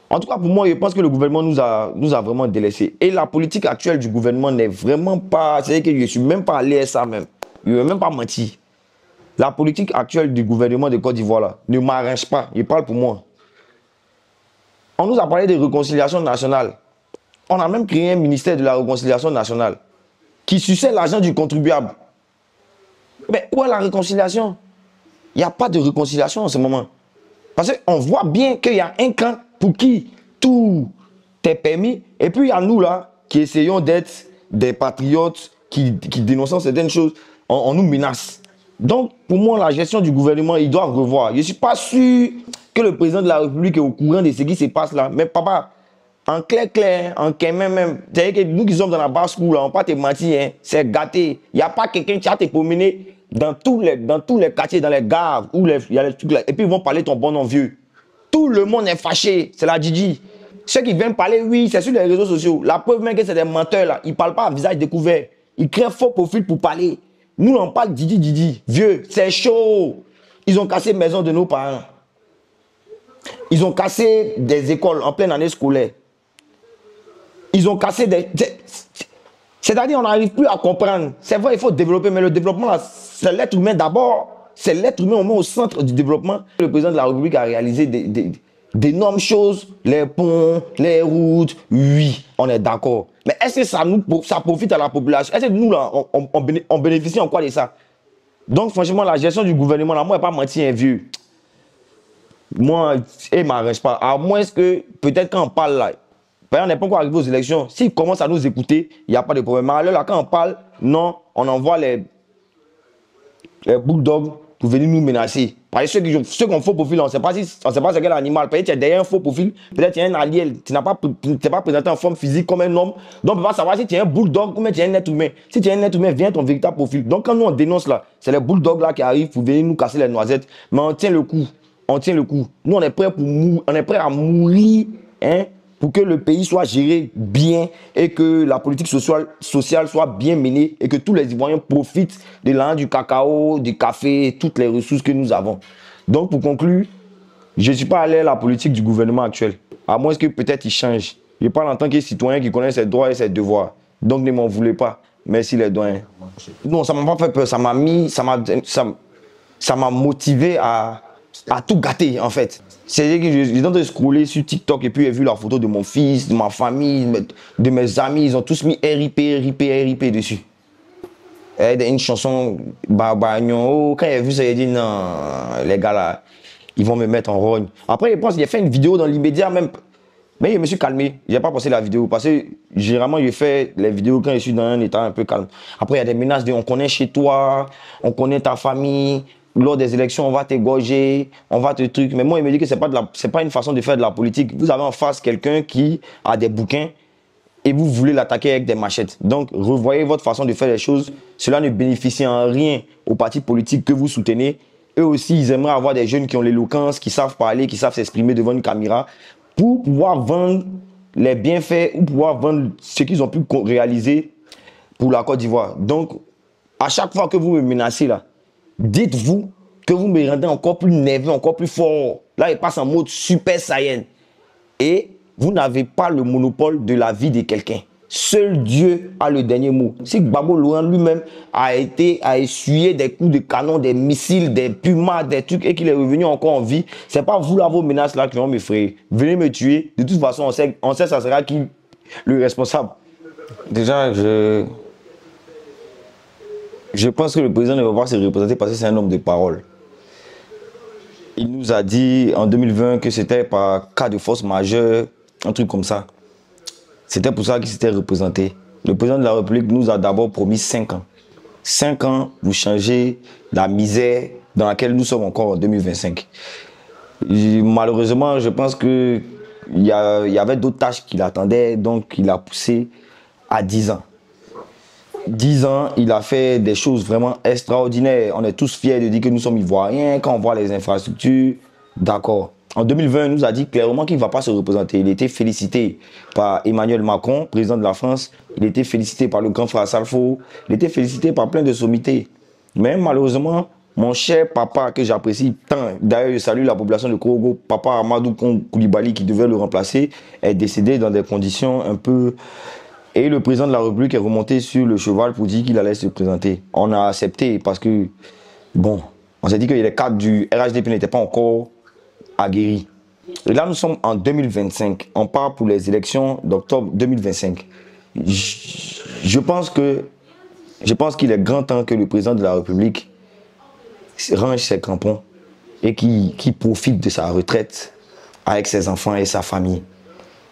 [SPEAKER 1] En tout cas, pour moi, je pense que le gouvernement nous a vraiment délaissés. Et la politique actuelle du gouvernement n'est vraiment pas... C'est-à-dire que je ne suis même pas allé à ça même. Je ne vais même pas mentir. La politique actuelle du gouvernement de Côte d'Ivoire là ne m'arrange pas. Il parle pour moi. On nous a parlé de réconciliation nationale. On a même créé un ministère de la réconciliation nationale qui suçait l'argent du contribuable. Mais où est la réconciliation? Il n'y a pas de réconciliation en ce moment. Parce qu'on voit bien qu'il y a un camp pour qui tout est permis. Et puis il y a nous là qui essayons d'être des patriotes, qui dénonçons certaines choses. On nous menace. Donc pour moi, la gestion du gouvernement, ils doivent revoir. Je ne suis pas sûr que le président de la République est au courant de ce qui se passe là. Mais papa, en clair, en même, c'est-à-dire que nous qui sommes dans la basse-cour, on ne va pas te mentir, hein, c'est gâté. Il n'y a pas quelqu'un qui a te promener dans tous les quartiers, dans les gares, où il y a les trucs là, et puis ils vont parler ton bon nom vieux. Tout le monde est fâché, c'est la Djidji. Ceux qui viennent parler, oui, c'est sur les réseaux sociaux. La preuve même que c'est des menteurs là. Ils ne parlent pas à visage découvert. Ils créent faux profil pour parler. Nous, on parle Didi. Vieux, c'est chaud. Ils ont cassé les maisons de nos parents. Ils ont cassé des écoles en pleine année scolaire. Ils ont cassé des... C'est-à-dire, on n'arrive plus à comprendre. C'est vrai, il faut développer, mais le développement, c'est l'être humain d'abord. C'est l'être humain, on met au centre du développement. Le président de la République a réalisé d'énormes choses. Les ponts, les routes, oui, on est d'accord. Mais est-ce que ça profite à la population? Est-ce que nous, là, on bénéficie en quoi de ça? Donc, franchement, la gestion du gouvernement, là, moi, je ne vais pas mentir, un vieux. Moi, il ne m'arrange pas. À moins que, peut-être quand on parle là, on n'est pas encore arrivé aux élections. S'ils commencent à nous écouter, il n'y a pas de problème. Mais là, quand on parle, non, on envoie les bulldogs pour venir nous menacer. Parce que ceux qui ont faux profil, on ne sait pas c'est quel animal. Peut-être qu'il y a derrière un faux profil, peut-être qu'il y a un allié. Tu n'es pas présenté en forme physique comme un homme. Donc, on ne peut pas savoir si tu es un bulldog ou si tu es un être humain. Si tu es un être humain, viens ton véritable profil. Donc, quand nous on dénonce là, c'est les bulldogs là qui arrivent pour venir nous casser les noisettes. Mais on tient le coup. On tient le coup. Nous, on est prêt à mourir, hein, pour que le pays soit géré bien et que la politique sociale soit bien menée et que tous les Ivoiriens profitent de l'an du cacao, du café, toutes les ressources que nous avons. Donc, pour conclure, je ne suis pas allé à la politique du gouvernement actuel, à moins que peut-être il change. Je parle en tant que citoyen qui connaît ses droits et ses devoirs. Donc, ne m'en voulez pas. Merci les doyens. Non, ça ne m'a pas fait peur. Ça m'a motivé à tout gâter, en fait. C'est-à-dire que j'étais en train de scroller sur TikTok et puis j'ai vu la photo de mon fils, de ma famille, de mes amis. Ils ont tous mis RIP dessus. Et une chanson, Babagnon. Quand j'ai vu ça, j'ai dit non, les gars là, ils vont me mettre en rogne. Après, je pense qu'il a fait une vidéo dans l'immédiat même. Mais je me suis calmé. Je n'ai pas posté la vidéo parce que généralement, je fais les vidéos quand je suis dans un état un peu calme. Après, il y a des menaces de on connaît chez toi, on connaît ta famille. Lors des élections, on va t'égorger, on va te truc. Mais moi, il me dit que c'est pas une façon de faire de la politique. Vous avez en face quelqu'un qui a des bouquins et vous voulez l'attaquer avec des machettes. Donc, revoyez votre façon de faire les choses. Cela ne bénéficie en rien aux partis politiques que vous soutenez. Eux aussi, ils aimeraient avoir des jeunes qui ont l'éloquence, qui savent parler, qui savent s'exprimer devant une caméra pour pouvoir vendre les bienfaits ou pouvoir vendre ce qu'ils ont pu réaliser pour la Côte d'Ivoire. Donc, à chaque fois que vous me menacez là, dites-vous que vous me rendez encore plus nerveux, encore plus fort. Là, il passe en mode super saiyan. Et vous n'avez pas le monopole de la vie de quelqu'un. Seul Dieu a le dernier mot. Si Gbagbo Laurent lui-même a essuyé des coups de canon, des missiles, des pumas, des trucs et qu'il est revenu encore en vie, c'est pas vous là, vos menaces là qui vont m'effrayer. Venez me tuer. De toute façon, on sait ça sera qui le responsable. Déjà, je pense que le président ne va pas se représenter parce que c'est un homme de parole. Il nous a dit en 2020 que c'était par cas de force majeure, un truc comme ça. C'était pour ça qu'il s'était représenté. Le président de la République nous a d'abord promis 5 ans. 5 ans, vous changez la misère dans laquelle nous sommes encore en 2025. Malheureusement, je pense qu'il y avait d'autres tâches qui l'attendaient, donc il a poussé à 10 ans. 10 ans, il a fait des choses vraiment extraordinaires. On est tous fiers de dire que nous sommes Ivoiriens. Quand on voit les infrastructures, d'accord. En 2020, il nous a dit clairement qu'il ne va pas se représenter. Il était félicité par Emmanuel Macron, président de la France. Il était félicité par le grand frère Salfo. Il était félicité par plein de sommités. Mais malheureusement, mon cher papa, que j'apprécie tant, d'ailleurs je salue la population de Korogo, papa Amadou Koulibaly, qui devait le remplacer, est décédé dans des conditions un peu... Et le président de la République est remonté sur le cheval pour dire qu'il allait se présenter. On a accepté parce que, bon, on s'est dit que les cadres du RHDP n'étaient pas encore aguerris. Et là, nous sommes en 2025. On part pour les élections d'octobre 2025. Je pense qu'il est grand temps que le président de la République range ses crampons et qu'il profite de sa retraite avec ses enfants et sa famille.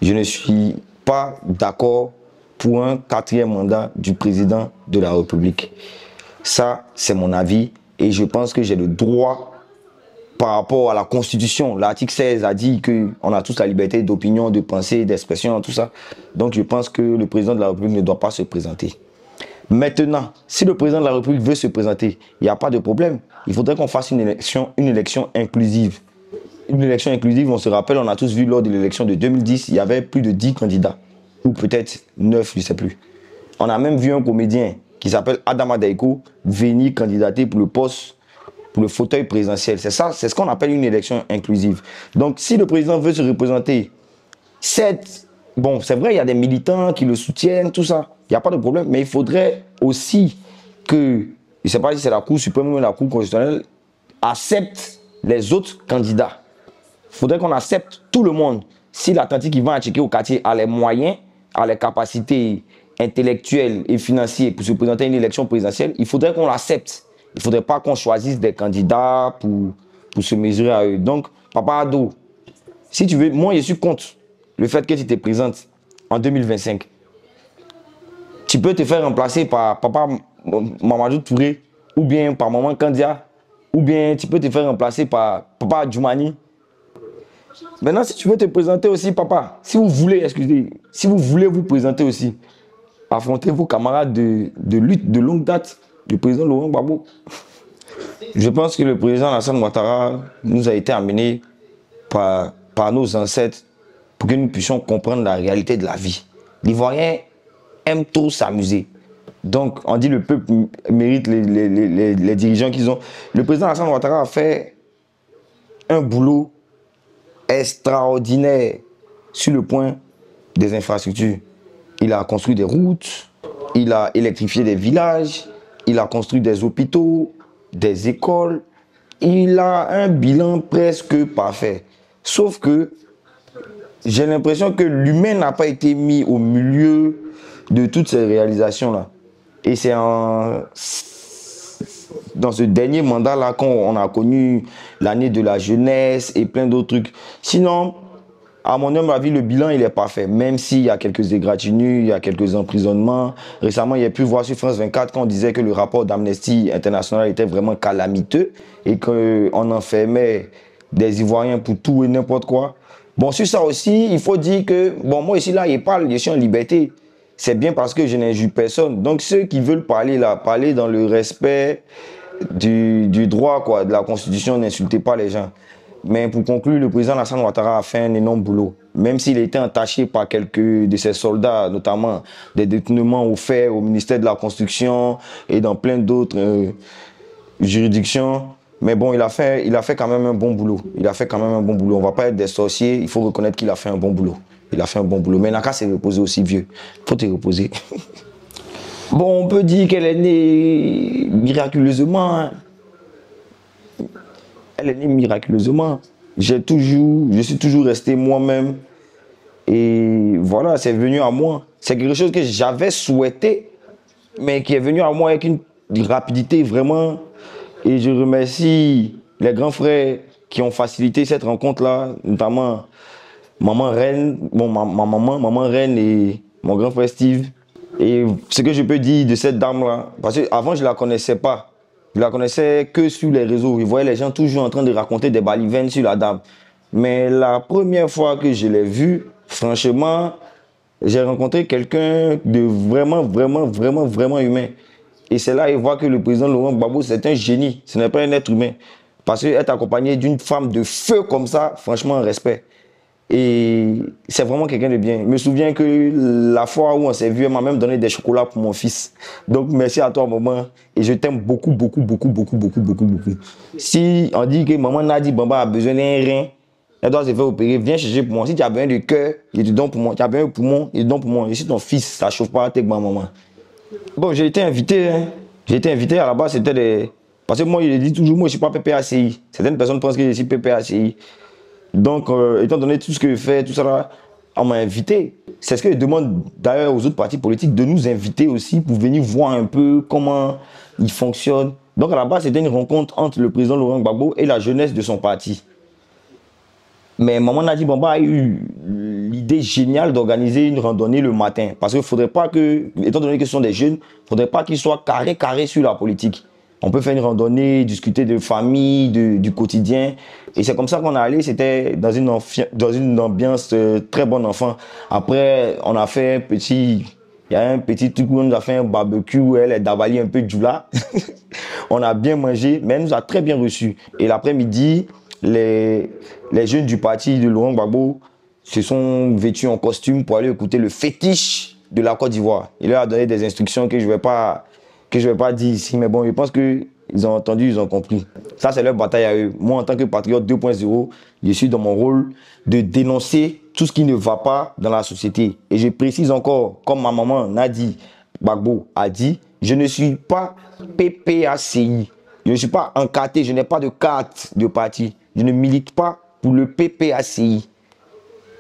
[SPEAKER 1] Je ne suis pas d'accord pour un 4e mandat du président de la République. Ça, c'est mon avis et je pense que j'ai le droit par rapport à la Constitution. L'article 16 a dit qu'on a tous la liberté d'opinion, de pensée, d'expression, tout ça. Donc je pense que le président de la République ne doit pas se présenter. Maintenant, si le président de la République veut se présenter, il n'y a pas de problème. Il faudrait qu'on fasse une élection inclusive. une élection inclusive, on se rappelle, on a tous vu lors de l'élection de 2010, il y avait plus de 10 candidats, ou peut-être 9, je ne sais plus. On a même vu un comédien qui s'appelle Adama Daiko venir candidater pour le poste, pour le fauteuil présidentiel. C'est ça, c'est ce qu'on appelle une élection inclusive. Donc, si le président veut se représenter, bon, c'est vrai, il y a des militants qui le soutiennent, tout ça, il n'y a pas de problème, mais il faudrait aussi que, je ne sais pas si c'est la Cour suprême ou la Cour constitutionnelle, accepte les autres candidats. Il faudrait qu'on accepte tout le monde. Si l'Atlantique qui va à checker au quartier a les moyens, a les capacités intellectuelles et financières pour se présenter à une élection présidentielle, il faudrait qu'on l'accepte. Il ne faudrait pas qu'on choisisse des candidats pour se mesurer à eux. Donc, Papa Ado, si tu veux, moi je suis contre le fait que tu te présentes en 2025. Tu peux te faire remplacer par Papa Mamadou Touré, ou bien par Maman Kandia, ou bien tu peux te faire remplacer par Papa Djoumani. Maintenant, si tu veux te présenter aussi, papa, si vous voulez, excusez, si vous voulez vous présenter aussi, affrontez vos camarades de lutte de longue date, le président Laurent Gbagbo. Je pense que le président Alassane Ouattara nous a été amené par nos ancêtres pour que nous puissions comprendre la réalité de la vie. L'Ivoirien aime trop s'amuser. Donc, on dit le peuple mérite les dirigeants qu'ils ont. Le président Alassane Ouattara a fait un boulot extraordinaire sur le point des infrastructures. Il a construit des routes, il a électrifié des villages, il a construit des hôpitaux, des écoles. Il a un bilan presque parfait. Sauf que j'ai l'impression que l'humain n'a pas été mis au milieu de toutes ces réalisations-là. Et c'est dans ce dernier mandat-là qu'on a connu l'année de la jeunesse et plein d'autres trucs. Sinon, à mon humble avis, le bilan, il est parfait. Même s'il y a quelques égratignures, il y a quelques emprisonnements. Récemment, il y a pu voir sur France 24 qu'on disait que le rapport d'Amnesty International était vraiment calamiteux et qu'on enfermait des Ivoiriens pour tout et n'importe quoi. Bon, sur ça aussi, il faut dire que, bon, moi ici, là, je suis en liberté. C'est bien parce que je n'injure personne. Donc, ceux qui veulent parler là, parler dans le respect du droit, quoi, de la Constitution, n'insultez pas les gens. Mais pour conclure, le président Alassane Ouattara a fait un énorme boulot. Même s'il a été entaché par quelques de ses soldats, notamment des détournements au fait au ministère de la Construction et dans plein d'autres juridictions. Mais bon, il a fait quand même un bon boulot. Il a fait quand même un bon boulot. On ne va pas être des sorciers, il faut reconnaître qu'il a fait un bon boulot. Il a fait un bon boulot. Mais Naka s'est reposé aussi vieux. Il faut te reposer. Bon, on peut dire qu'elle est née miraculeusement. Hein. Elle est née miraculeusement. Je suis toujours resté moi-même. Et voilà, c'est venu à moi. C'est quelque chose que j'avais souhaité, mais qui est venu à moi avec une rapidité vraiment. Et je remercie les grands frères qui ont facilité cette rencontre-là, notamment Maman Reine, Maman Reine et mon grand frère Steve. Et ce que je peux dire de cette dame-là, parce qu'avant je ne la connaissais pas. Je la connaissais que sur les réseaux. Je voyais les gens toujours en train de raconter des balivernes sur la dame. Mais la première fois que je l'ai vue, franchement, j'ai rencontré quelqu'un de vraiment humain. Et c'est là qu'il voit que le président Laurent Gbagbo, c'est un génie. Ce n'est pas un être humain. Parce qu'être accompagné d'une femme de feu comme ça, franchement, respect. Et c'est vraiment quelqu'un de bien. Je me souviens que la fois où on s'est vu, elle m'a même donné des chocolats pour mon fils. Donc merci à toi, maman. Et je t'aime beaucoup. Si on dit que maman Nadi Bamba a besoin d'un rein, elle doit se faire opérer, viens chercher pour moi. Si tu as besoin de cœur, je te donne pour moi. Tu as besoin de poumon, je te donne pour moi. Je suis ton fils, ça ne chauffe pas avec ma maman. Bon, j'ai été invité. Hein. J'ai été invité à la base, c'était des... Parce que moi, je dis toujours, moi, je ne suis pas PPACI. Certaines personnes pensent que je suis PPACI. Donc, étant donné tout ce que je fais, tout ça là, on m'a invité. C'est ce que je demande d'ailleurs aux autres partis politiques, de nous inviter aussi pour venir voir un peu comment ils fonctionnent. Donc, à la base, c'était une rencontre entre le président Laurent Gbagbo et la jeunesse de son parti. Mais Maman Nadi Bamba a eu l'idée géniale d'organiser une randonnée le matin. Parce qu'il ne faudrait pas que, étant donné que ce sont des jeunes, il ne faudrait pas qu'ils soient carrés sur la politique. On peut faire une randonnée, discuter de famille, du quotidien. Et c'est comme ça qu'on est allé. C'était dans une ambiance très bon enfant. Après, on a fait un petit... Il y a un petit truc où on nous a fait un barbecue où elle a d'avalé un peu de djoula. On a bien mangé, mais elle nous a très bien reçus. Et l'après-midi, les jeunes du parti de Laurent Gbagbo se sont vêtus en costume pour aller écouter le fétiche de la Côte d'Ivoire. Il leur a donné des instructions que je vais pas dire ici, mais bon, je pense qu'ils ont entendu, ils ont compris. Ça, c'est leur bataille à eux. Moi, en tant que patriote 2.0, je suis dans mon rôle de dénoncer tout ce qui ne va pas dans la société. Et je précise encore, comme ma maman Nadi Gbagbo a dit, je ne suis pas PPACI. Je ne suis pas encarté, je n'ai pas de carte de parti. Je ne milite pas pour le PPACI.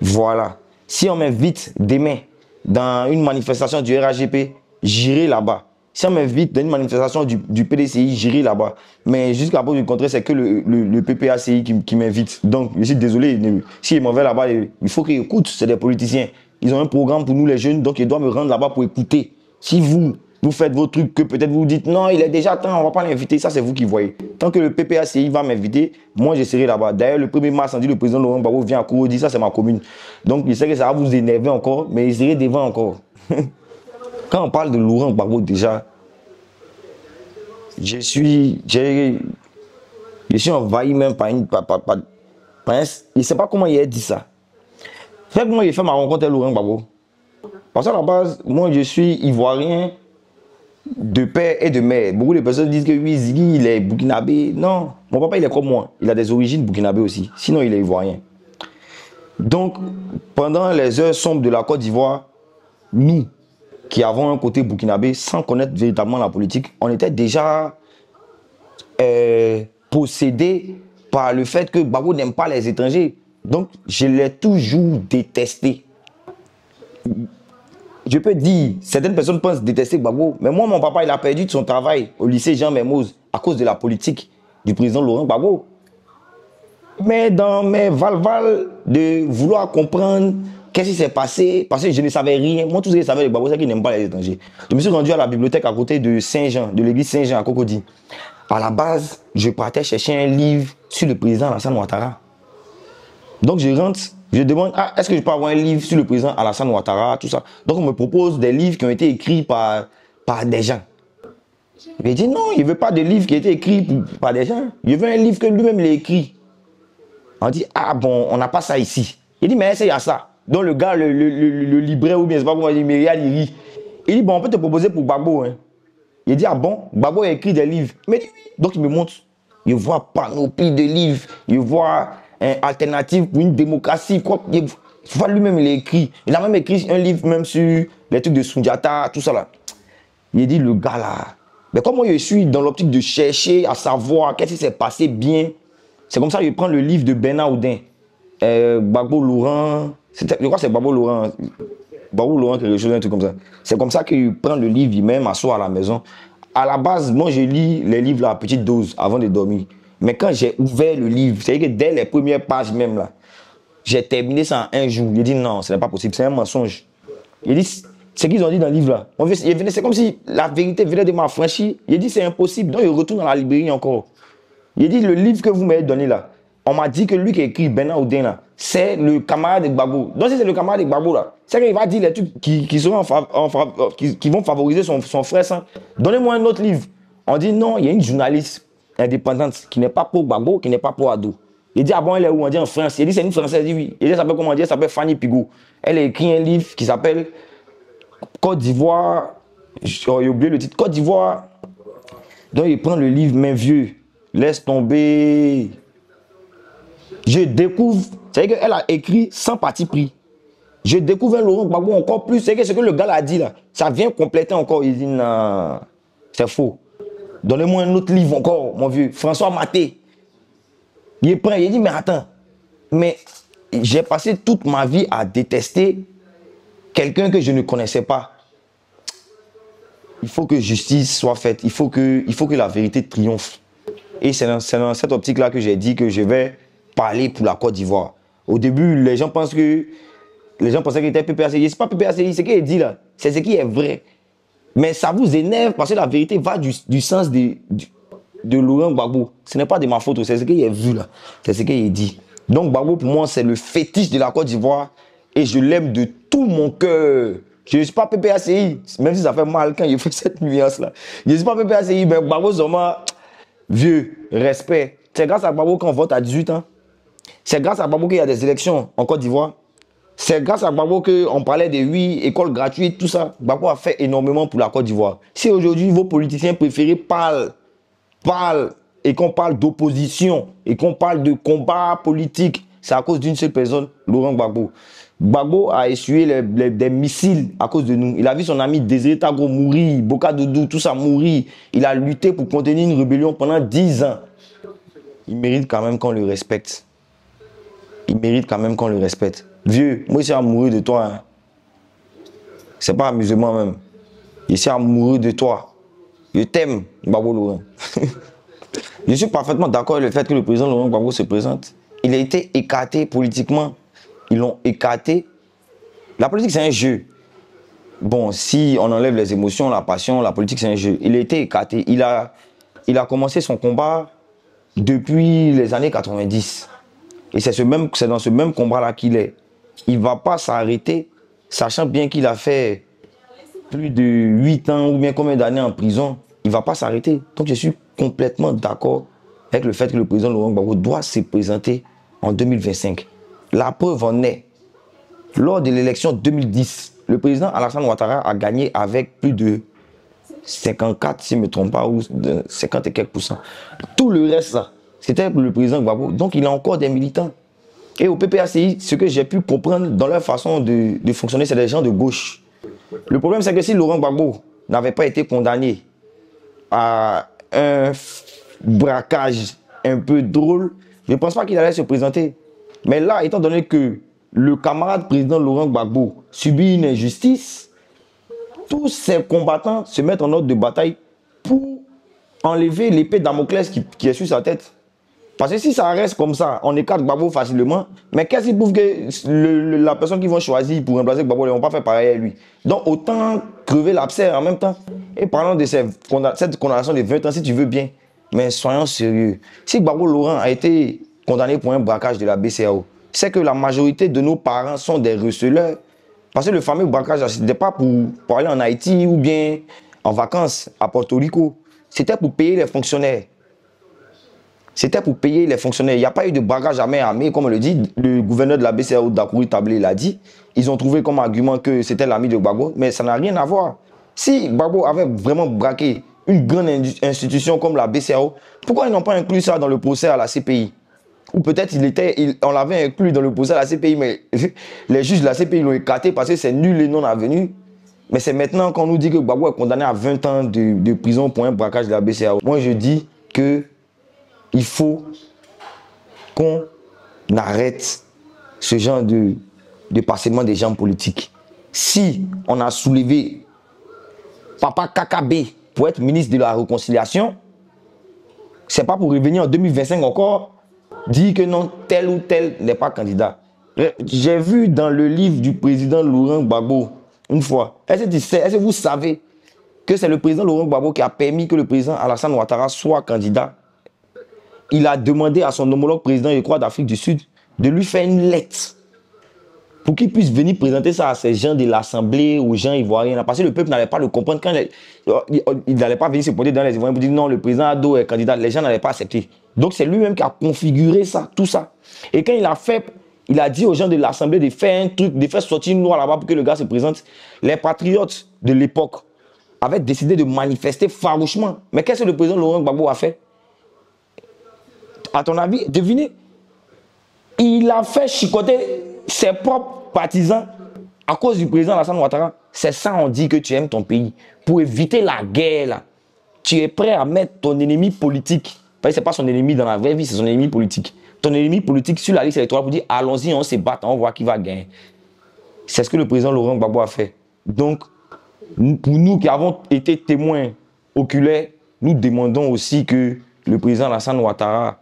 [SPEAKER 1] Voilà. Si on m'invite demain dans une manifestation du RAGP, j'irai là-bas. Si on m'invite dans une manifestation du PDCI, j'irai là-bas. Mais jusqu'à preuve du contraire, c'est que le PPACI qui m'invite. Donc, je suis désolé. S'ils m'en veulent là-bas, il faut qu'ils écoutent. C'est des politiciens. Ils ont un programme pour nous, les jeunes. Donc, ils doivent me rendre là-bas pour écouter. Si vous faites vos trucs que peut-être vous dites non, il est déjà temps, on ne va pas l'inviter. Ça, c'est vous qui voyez. Tant que le PPACI va m'inviter, moi, je serai là-bas. D'ailleurs, le 1er mars, on dit le président Laurent Gbagbo vient à Kouroudi. Ça, c'est ma commune. Donc, je sais que ça va vous énerver encore, mais je serai devant encore. Quand on parle de Laurent Gbagbo, déjà, je suis envahi même par une... je ne sais pas comment il a dit ça. C'est comment il a fait ma rencontre avec Laurent Gbagbo. Parce qu'à la base, moi, je suis ivoirien de père et de mère. Beaucoup de personnes disent que oui, Ziggy, il est burkinabé. Non, mon papa, il est comme moi. Il a des origines burkinabé aussi. Sinon, il est ivoirien. Donc, pendant les heures sombres de la Côte d'Ivoire, nous, qui avons un côté burkinabé, sans connaître véritablement la politique, on était déjà possédés par le fait que Gbagbo n'aime pas les étrangers. Donc, je l'ai toujours détesté. Je peux dire, certaines personnes pensent détester Gbagbo, mais moi, mon papa, il a perdu son travail au lycée Jean Mermoz à cause de la politique du président Laurent Gbagbo. Mais dans mes valvales de vouloir comprendre qu'est-ce qui s'est passé, parce que je ne savais rien. Moi, tout ce que je savais de Gbagbo, c'est qu'il n'aime pas les étrangers. Je me suis rendu à la bibliothèque à côté de Saint-Jean, de l'église Saint-Jean à Cocody. À la base, je partais chercher un livre sur le président Alassane Ouattara. Donc, je rentre. Je demande, est-ce que je peux avoir un livre sur le président Alassane Ouattara, tout ça. Donc, on me propose des livres qui ont été écrits par des gens. Je dis non, il ne veut pas de livres qui ont été écrits par des gens. Il veut un livre que lui-même il a écrit. On dit, ah bon, on n'a pas ça ici. Il dit, mais essaye à ça. Donc, le gars, le libraire ou bien, je ne sais pas comment il dit, mais il rit. Il dit, bon, on peut te proposer pour Gbagbo. Hein. Il dit, ah bon, Gbagbo a écrit des livres. Mais oui. Donc, il me montre. Il voit panoplie de livres. Il voit alternative pour une démocratie, quoi. Il voit lui-même, il a écrit. Il a même écrit un livre même sur les trucs de Sundiata, tout ça là. Il dit, le gars là, mais comme moi je suis dans l'optique de chercher à savoir qu'est-ce qui s'est passé bien, c'est comme ça que je prends le livre de Bernard Oudin, Gbagbo Laurent, je crois que c'est Gbagbo Laurent quelque chose, un truc comme ça. C'est comme ça que je prends le livre, il même m'assoit à la maison. À la base, moi je lis les livres là, à petite dose avant de dormir. Mais quand j'ai ouvert le livre, c'est-à-dire que dès les premières pages même là, j'ai terminé ça en un jour. Il dit non, ce n'est pas possible, c'est un mensonge. Il dit, ce qu'ils ont dit dans le livre là, c'est comme si la vérité venait de m'affranchir. Il dit c'est impossible, donc il retourne dans la librairie encore. Il dit le livre que vous m'avez donné là, on m'a dit que lui qui a écrit Bernard Oudin là, c'est le camarade de Gbagbo. Donc si c'est le camarade de Gbagbo là, c'est qu'il va dire les trucs qui vont favoriser son frère sans. Donnez-moi un autre livre. On dit non, il y a une journaliste indépendante qui n'est pas pour Gbagbo, qui n'est pas pour Ado. Il dit, ah bon, elle est où? On dit en France. Il dit, c'est une Française. Il dit, oui. Il dit, ça s'appelle comment dire? Elle s'appelle Fanny Pigot. Elle a écrit un livre qui s'appelle Côte d'Ivoire. J'ai oublié le titre. Côte d'Ivoire. Donc, il prend le livre, mais vieux. Laisse tomber. Je découvre. C'est-à-dire qu'elle a écrit sans parti pris. Je découvre un Laurent Gbagbo encore plus. C'est ce que le gars a dit là. Ça vient compléter encore. Il dit, non, c'est faux. Donnez-moi un autre livre encore, mon vieux. François Maté. Il prend, il dit, mais attends, mais j'ai passé toute ma vie à détester quelqu'un que je ne connaissais pas. Il faut que justice soit faite, il faut que la vérité triomphe. Et c'est dans cette optique-là que j'ai dit que je vais parler pour la Côte d'Ivoire. Au début, les gens pensaient qu'il était PPACI. C'est pas PPACI, c'est ce qu'il dit là. C'est ce qui est vrai. Mais ça vous énerve parce que la vérité va du sens de Laurent Gbagbo. Ce n'est pas de ma faute, c'est ce qu'il a vu là. C'est ce qu'il a dit. Donc Gbagbo pour moi c'est le fétiche de la Côte d'Ivoire et je l'aime de tout mon cœur. Je ne suis pas PPACI, même si ça fait mal quand il fait cette nuance là. Je ne suis pas PPACI, mais Gbagbo seulement vieux, respect. C'est grâce à Gbagbo qu'on vote à 18 ans. C'est grâce à Gbagbo qu'il y a des élections en Côte d'Ivoire. C'est grâce à Gbagbo qu'on parlait des 8 écoles gratuites, tout ça. Gbagbo a fait énormément pour la Côte d'Ivoire. Si aujourd'hui vos politiciens préférés parlent et qu'on parle d'opposition et qu'on parle de combat politique, c'est à cause d'une seule personne, Laurent Gbagbo. Gbagbo a essuyé des missiles à cause de nous. Il a vu son ami Désiré Tagro mourir, Boka Doudou, tout ça mourir. Il a lutté pour contenir une rébellion pendant 10 ans. Il mérite quand même qu'on le respecte. Il mérite quand même qu'on le respecte. Vieux, moi je suis amoureux de toi. Hein. C'est pas amusement même. Je suis amoureux de toi. Je t'aime, Gbagbo Laurent. Je suis parfaitement d'accord avec le fait que le président Laurent Gbagbo se présente. Il a été écarté politiquement. Ils l'ont écarté. La politique, c'est un jeu. Bon, si on enlève les émotions, la passion, la politique, c'est un jeu. Il a été écarté. Il a commencé son combat depuis les années 90. Et c'est dans ce même combat-là qu'il est. Il ne va pas s'arrêter, sachant bien qu'il a fait plus de 8 ans ou bien combien d'années en prison. Il ne va pas s'arrêter. Donc, je suis complètement d'accord avec le fait que le président Laurent Gbagbo doit se présenter en 2025. La preuve en est, lors de l'élection 2010, le président Alassane Ouattara a gagné avec plus de 54, si je ne me trompe pas, ou de 50 et quelques %. Tout le reste, c'était pour le président Gbagbo. Donc, il a encore des militants. Et au PPACI, ce que j'ai pu comprendre dans leur façon de fonctionner, c'est des gens de gauche. Le problème, c'est que si Laurent Gbagbo n'avait pas été condamné à un braquage un peu drôle, je ne pense pas qu'il allait se présenter. Mais là, étant donné que le camarade président Laurent Gbagbo subit une injustice, tous ces combattants se mettent en ordre de bataille pour enlever l'épée Damoclès qui est sur sa tête. Parce que si ça reste comme ça, on écarte Gbagbo facilement, mais qu'est-ce qui prouve que la personne qu'ils vont choisir pour remplacer Gbagbo, ils ne vont pas faire pareil à lui. Donc autant crever l'abcès en même temps. Et parlons de cette condamnation de 20 ans, si tu veux bien. Mais soyons sérieux. Si Gbagbo Laurent a été condamné pour un braquage de la BCEAO, c'est que la majorité de nos parents sont des receleurs. Parce que le fameux braquage, ce n'était pas pour aller en Haïti ou bien en vacances à Porto Rico. C'était pour payer les fonctionnaires. C'était pour payer les fonctionnaires. Il n'y a pas eu de braquage à main armée, comme on le dit. Le gouverneur de la BCEAO, Dakouri Tablé, l'a dit. Ils ont trouvé comme argument que c'était l'ami de Gbagbo, mais ça n'a rien à voir. Si Gbagbo avait vraiment braqué une grande institution comme la BCEAO, pourquoi ils n'ont pas inclus ça dans le procès à la CPI? Ou peut-être on l'avait inclus dans le procès à la CPI, mais les juges de la CPI l'ont écarté parce que c'est nul et non avenu. Mais c'est maintenant qu'on nous dit que Gbagbo est condamné à 20 ans de prison pour un braquage de la BCEAO. Moi, je dis que il faut qu'on arrête ce genre de passement des gens politiques. Si on a soulevé Papa Kakabe pour être ministre de la Réconciliation, c'est pas pour revenir en 2025 encore, dire que non, tel ou tel n'est pas candidat. J'ai vu dans le livre du président Laurent Gbagbo, une fois, est-ce que vous savez que c'est le président Laurent Gbagbo qui a permis que le président Alassane Ouattara soit candidat? Il a demandé à son homologue président, je crois, d'Afrique du Sud, de lui faire une lettre pour qu'il puisse venir présenter ça à ces gens de l'Assemblée, aux gens ivoiriens. Parce que le peuple n'allait pas le comprendre. Quand il n'allait pas venir se pointer dans les Ivoiriens pour dire non, le président Ado est candidat. Les gens n'allaient pas accepter. Donc c'est lui-même qui a configuré ça, tout ça. Et quand il a fait, il a dit aux gens de l'Assemblée de faire un truc, de faire sortir une loi là-bas pour que le gars se présente. Les patriotes de l'époque avaient décidé de manifester farouchement. Mais qu'est-ce que le président Laurent Gbagbo a fait? À ton avis, devinez, il a fait chicoter ses propres partisans à cause du président Alassane Ouattara. C'est ça, on dit que tu aimes ton pays. Pour éviter la guerre, là, tu es prêt à mettre ton ennemi politique. Parce que ce n'est pas son ennemi dans la vraie vie, c'est son ennemi politique. Ton ennemi politique sur la liste électorale pour dire allons-y, on se bat, on voit qui va gagner. C'est ce que le président Laurent Gbagbo a fait. Donc, pour nous qui avons été témoins oculaires, nous demandons aussi que le président Alassane Ouattara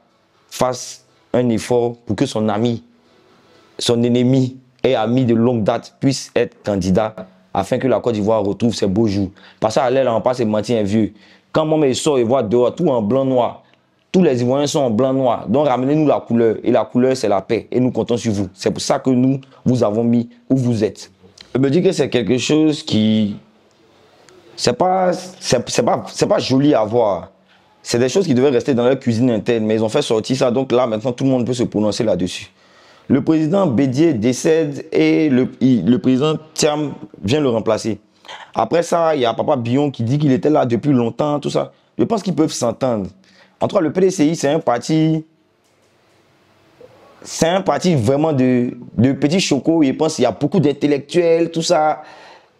[SPEAKER 1] fasse un effort pour que son ami, son ennemi et ami de longue date puisse être candidat afin que la Côte d'Ivoire retrouve ses beaux jours. Parce qu'à l'air, on passe et mentir un vieux. Quand moi je sors et vois dehors tout en blanc-noir, tous les Ivoiriens sont en blanc-noir. Donc ramenez-nous la couleur. Et la couleur, c'est la paix. Et nous comptons sur vous. C'est pour ça que nous vous avons mis où vous êtes. Je me dis que c'est quelque chose qui... C'est pas joli à voir. c'est des choses qui devaient rester dans leur cuisine interne, mais ils ont fait sortir ça. Donc là, maintenant, tout le monde peut se prononcer là-dessus. Le président Bédié décède et le président Thiam vient le remplacer. Après ça, il y a Papa Bion qui dit qu'il était là depuis longtemps, tout ça. Je pense qu'ils peuvent s'entendre. En tout cas, le PDCI, c'est un parti vraiment de petits chocos. Je pense qu'il y a beaucoup d'intellectuels, tout ça.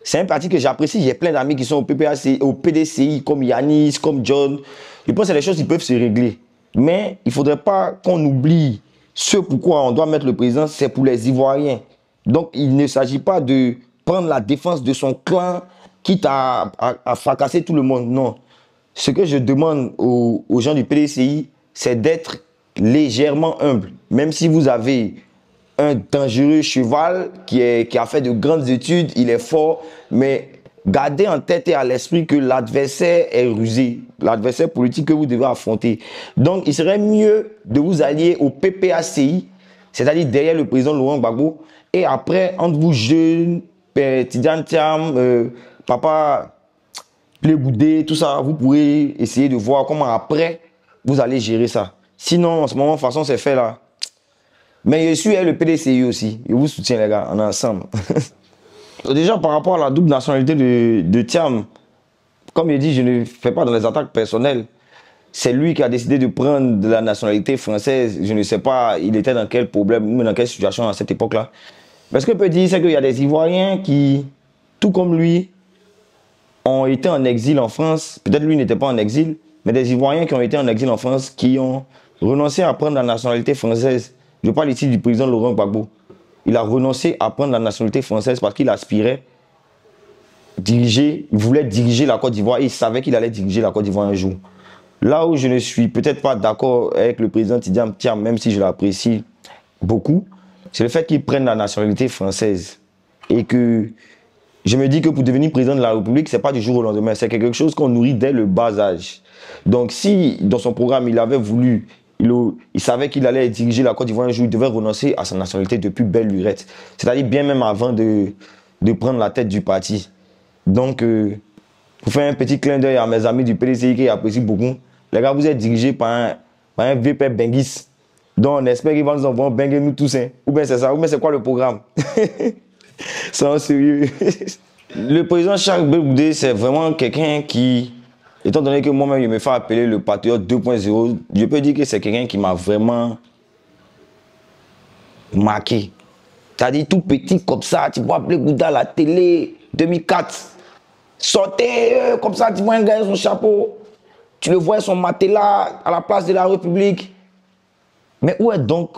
[SPEAKER 1] C'est un parti que j'apprécie. J'ai plein d'amis qui sont au PDCI, comme Yanis, comme John. Je pense que c'est des choses qui peuvent se régler. Mais il ne faudrait pas qu'on oublie ce pourquoi on doit mettre le président, c'est pour les Ivoiriens. Donc, il ne s'agit pas de prendre la défense de son clan, quitte à fracasser tout le monde. Non. Ce que je demande aux gens du PDCI, c'est d'être légèrement humble. Même si vous avez un dangereux cheval qui a fait de grandes études, il est fort, mais gardez en tête et à l'esprit que l'adversaire est rusé, l'adversaire politique que vous devez affronter. Donc, il serait mieux de vous allier au PPACI, c'est-à-dire derrière le président Laurent Gbagbo, et après, entre vous jeunes, Tidiane Thiam, Papa Blé-Goudé, tout ça, vous pourrez essayer de voir comment après, vous allez gérer ça. Sinon, en ce moment, de toute façon, c'est fait là. Mais je suis le PDCI aussi. Je vous soutiens, les gars, on est ensemble. Déjà, par rapport à la double nationalité de Thiam, comme il dit, je ne fais pas dans les attaques personnelles. C'est lui qui a décidé de prendre de la nationalité française. Je ne sais pas, il était dans quel problème, ou dans quelle situation à cette époque-là. Mais ce que je peux dire, c'est qu'il y a des Ivoiriens qui, tout comme lui, ont été en exil en France. Peut-être lui n'était pas en exil, mais des Ivoiriens qui ont été en exil en France, qui ont renoncé à prendre la nationalité française. Je parle ici du président Laurent Gbagbo. Il a renoncé à prendre la nationalité française parce qu'il aspirait diriger, il voulait diriger la Côte d'Ivoire et il savait qu'il allait diriger la Côte d'Ivoire un jour. Là où je ne suis peut-être pas d'accord avec le président Tidiane Thiam, même si je l'apprécie beaucoup, c'est le fait qu'il prenne la nationalité française. Et que je me dis que pour devenir président de la République, ce n'est pas du jour au lendemain, c'est quelque chose qu'on nourrit dès le bas âge. Donc si dans son programme, il avait voulu, il savait qu'il allait diriger la Côte d'Ivoire un jour, il devait renoncer à sa nationalité depuis belle lurette. C'est-à-dire bien même avant de prendre la tête du parti. Donc, pour faire un petit clin d'œil à mes amis du PDCI qui apprécient beaucoup, les gars, vous êtes dirigés par un VP Benguis. Donc, on espère qu'il va nous envoyer benguer nous tous. Hein. Ou bien c'est ça, ou bien c'est quoi le programme? C'est en sérieux. Le président Charles Blé-Goudé, c'est vraiment quelqu'un qui, étant donné que moi-même, je me fais appeler le patriote 2.0, je peux dire que c'est quelqu'un qui m'a vraiment marqué. C'est-à-dire tout petit comme ça, tu vois Blé-Goudé à la télé, 2004. Sortez comme ça, tu vois un gars avec son chapeau, tu le vois son matelas à la place de la République. Mais où est donc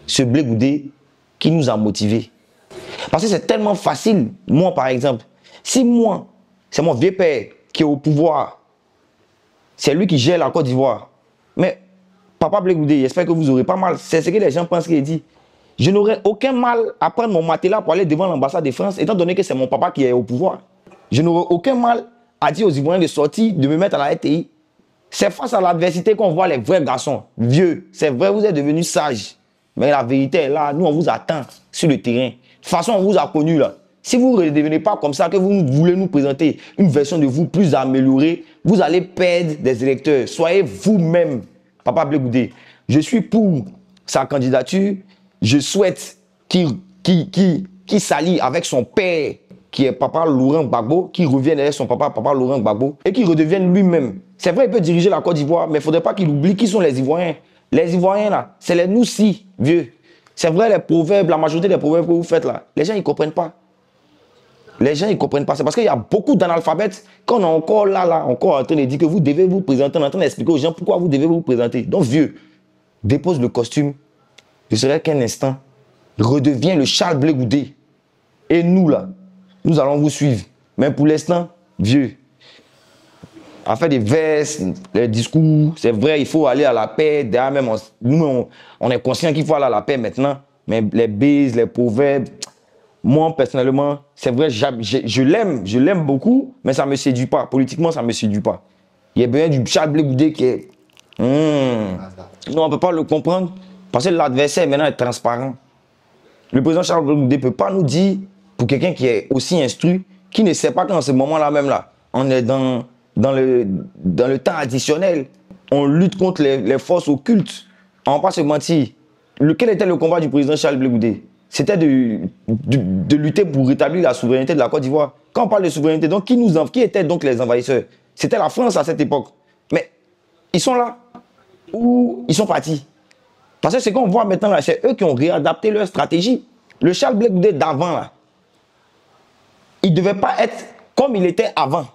[SPEAKER 1] ce Blé-Goudé qui nous a motivés? Parce que c'est tellement facile. Moi, par exemple, si moi, c'est mon vieux père qui est au pouvoir, c'est lui qui gère la Côte d'Ivoire. Mais Papa Blé-Goudé, j'espère que vous n'aurez pas mal. C'est ce que les gens pensent qu'il dit. Je n'aurais aucun mal à prendre mon matelas pour aller devant l'ambassade de France, étant donné que c'est mon papa qui est au pouvoir. Je n'aurais aucun mal à dire aux Ivoiriens de sortir, de me mettre à la RTI. C'est face à l'adversité qu'on voit les vrais garçons. Vieux, c'est vrai, vous êtes devenus sages. Mais la vérité est là, nous on vous attend sur le terrain. De toute façon, on vous a connus là. Si vous ne redevenez pas comme ça, que vous voulez nous présenter une version de vous plus améliorée, vous allez perdre des électeurs. Soyez vous-même, Papa Blé-Goudé. Je suis pour sa candidature. Je souhaite qu'il s'allie avec son père, qui est Papa Laurent Gbagbo, qu'il revienne avec son papa Laurent Gbagbo, et qu'il redevienne lui-même. C'est vrai, il peut diriger la Côte d'Ivoire, mais il ne faudrait pas qu'il oublie qui sont les Ivoiriens. Les Ivoiriens, là, c'est les nous-ci, vieux. C'est vrai, les proverbes, la majorité des proverbes que vous faites là, les gens, ils ne comprennent pas. Les gens, ils ne comprennent pas. C'est parce qu'il y a beaucoup d'analphabètes qu'on est encore là, encore en train de dire que vous devez vous présenter, on est en train d'expliquer aux gens pourquoi vous devez vous présenter. Donc, vieux, dépose le costume. Je serai qu'un instant, redevient le Charles Blé-Goudé. Et nous, là, nous allons vous suivre. Mais pour l'instant, vieux, à faire des vestes, les discours, c'est vrai, il faut aller à la paix. Derrière même, nous, on est conscient qu'il faut aller à la paix maintenant. Mais les bises, les proverbes, moi, personnellement, c'est vrai, je l'aime beaucoup, mais ça ne me séduit pas. Politiquement, ça ne me séduit pas. Il y a bien du Charles Blé-Goudé qui est... Non, on ne peut pas le comprendre. Parce que l'adversaire maintenant est transparent. Le président Charles Blé-Goudé ne peut pas nous dire, pour quelqu'un qui est aussi instruit, qui ne sait pas qu'en ce moment-là même là, on est dans dans le temps additionnel, on lutte contre les forces occultes. On ne va pas se mentir. Quel était le combat du président Charles Blé Goudé? C'était de lutter pour rétablir la souveraineté de la Côte d'Ivoire. Quand on parle de souveraineté, donc qui étaient donc les envahisseurs? C'était la France à cette époque. Mais ils sont là ou ils sont partis? Parce que ce qu'on voit maintenant là, c'est eux qui ont réadapté leur stratégie. Le Charles Blé Goudé d'avant là, il ne devait pas être comme il était avant.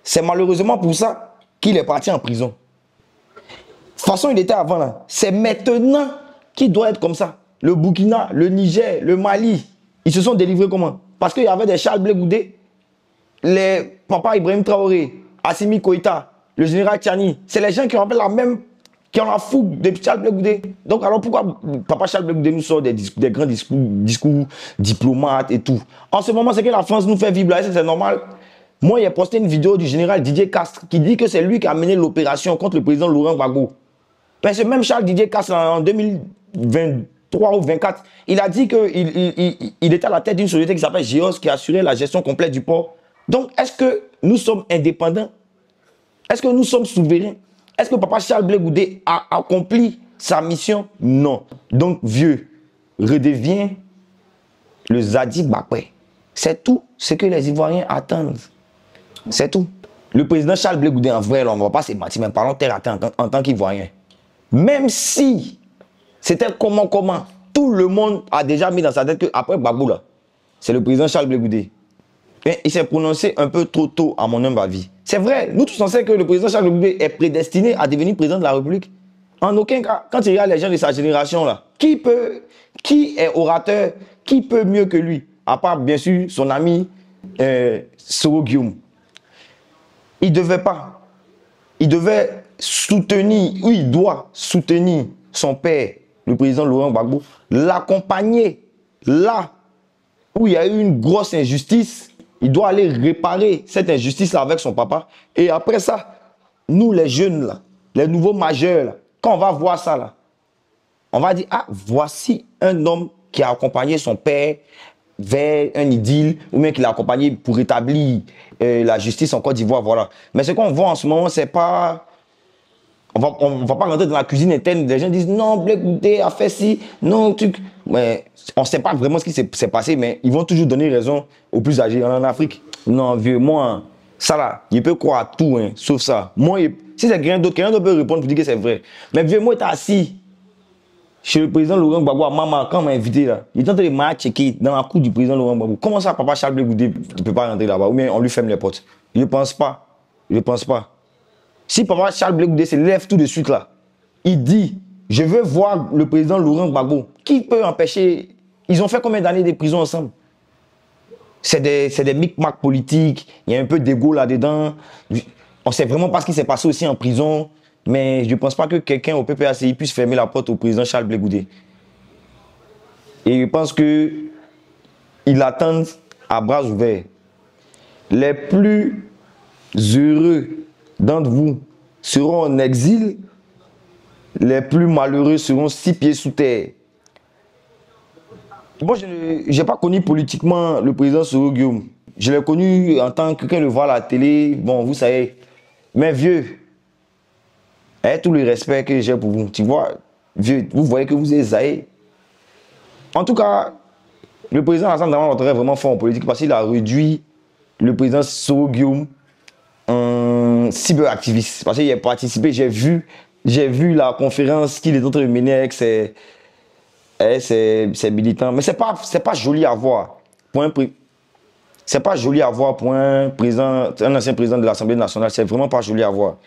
[SPEAKER 1] C'est malheureusement pour ça qu'il est parti en prison. De toute façon, il était avant là. C'est maintenant qu'il doit être comme ça. Le Burkina, le Niger, le Mali, ils se sont délivrés comment? Parce qu'il y avait des Charles Blé Goudé, les Papa Ibrahim Traoré, Assimi Koïta, le général Tchani. C'est les gens qui ont la même, qui ont la fougue de Charles Blé Goudé. Donc alors pourquoi Papa Charles Blé Goudé nous sort des grands discours diplomates et tout? En ce moment, c'est que la France nous fait vivre là, c'est normal. Moi, il a posté une vidéo du général Didier Castres qui dit que c'est lui qui a mené l'opération contre le président Laurent Gbagbo. Ben, ce même Charles Didier Castres en 2023 ou 2024, il a dit qu'il était à la tête d'une société qui s'appelle GEOS qui assurait la gestion complète du port. Donc, est-ce que nous sommes indépendants? Est-ce que nous sommes souverains? Est-ce que Papa Charles Blé Goudé a accompli sa mission? Non. Donc, vieux, redeviens le Zadi Bakwe. C'est tout ce que les Ivoiriens attendent. C'est tout. Le président Charles Blé Goudé, en vrai, on ne va pas se mentir, mais parlons terre à terre en tant qu'Ivoirien. Même si c'était comment, tout le monde a déjà mis dans sa tête qu'après Gbagbo, c'est le président Charles Blé Goudé. Il s'est prononcé un peu trop tôt à mon humble avis. C'est vrai, nous tous on sait que le président Charles Blé Goudé est prédestiné à devenir président de la République. En aucun cas, quand il regarde les gens de sa génération, là, qui est orateur, qui peut mieux que lui? À part, bien sûr, son ami Soro Guillaume. Il devait pas. Il devait soutenir, oui, il doit soutenir son père, le président Laurent Gbagbo, l'accompagner là où il y a eu une grosse injustice. Il doit aller réparer cette injustice-là avec son papa. Et après ça, nous les jeunes, là, les nouveaux majeurs, là, quand on va voir ça, là, on va dire, ah, voici un homme qui a accompagné son père vers un idylle, ou bien qu'il a accompagné pour rétablir la justice en Côte d'Ivoire, voilà. Mais ce qu'on voit en ce moment, c'est pas... On va pas rentrer dans la cuisine interne. Les gens disent, non, Blé Goudé a fait ci, non, truc. Mais on ne sait pas vraiment ce qui s'est passé, mais ils vont toujours donner raison aux plus âgés en Afrique. Non, vieux, moi, ça là, il peut croire à tout, hein, sauf ça. Moi, si c'est quelqu'un d'autre peut répondre pour dire que c'est vrai. Mais vieux, moi, t'es assis chez le président Laurent Gbagbo à Maman, quand on m'a invité là, il est en train de me checker dans la cour du président Laurent Gbagbo. Comment ça, Papa Charles Blé Goudé ne peut pas rentrer là-bas? Ou bien on lui ferme les portes? Je ne pense pas. Je ne pense pas. Si Papa Charles Blé Goudé se lève tout de suite là, il dit, je veux voir le président Laurent Gbagbo. Qui peut empêcher? Ils ont fait combien d'années de prison ensemble? C'est des micmacs politiques, il y a un peu d'égo là-dedans. On ne sait vraiment pas ce qui s'est passé aussi en prison. Mais je ne pense pas que quelqu'un au PPACI puisse fermer la porte au président Charles Blé Goudé. Et je pense qu'ils attendent à bras ouverts. Les plus heureux d'entre vous seront en exil. Les plus malheureux seront 6 pieds sous terre. Moi, je n'ai pas connu politiquement le président Soro Guillaume. Je l'ai connu en tant que quelqu'un le voit à la télé. Bon, vous savez. Mais vieux, avec tout le respect que j'ai pour vous, tu vois, vieux, vous voyez que vous êtes zaï. En tout cas, le président Alassane Dramane Ouattara est vraiment fort en politique parce qu'il a réduit le président Soro Guillaume en cyberactiviste. Parce qu'il a participé, j'ai vu la conférence qu'il est en train de mener avec ses militants. Mais c'est pas joli à voir. C'est pas joli à voir pour un ancien président de l'Assemblée nationale. C'est vraiment pas joli à voir.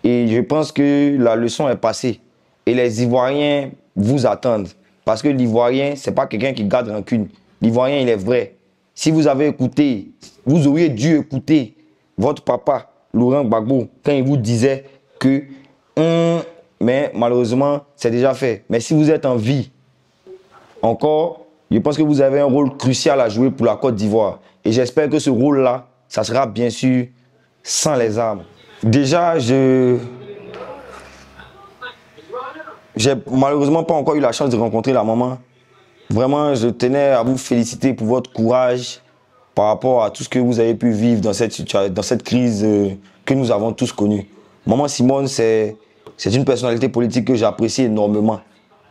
[SPEAKER 1] Et je pense que la leçon est passée. Et les Ivoiriens vous attendent. Parce que l'Ivoirien, ce n'est pas quelqu'un qui garde rancune. L'Ivoirien, il est vrai. Si vous avez écouté, vous auriez dû écouter votre papa, Laurent Gbagbo, quand il vous disait que mais malheureusement, c'est déjà fait. Mais si vous êtes en vie, encore, je pense que vous avez un rôle crucial à jouer pour la Côte d'Ivoire. Et j'espère que ce rôle-là, ça sera bien sûr sans les armes. Déjà, j'ai malheureusement pas encore eu la chance de rencontrer la maman. Vraiment, je tenais à vous féliciter pour votre courage par rapport à tout ce que vous avez pu vivre dans cette crise que nous avons tous connue. Maman Simone, c'est une personnalité politique que j'apprécie énormément.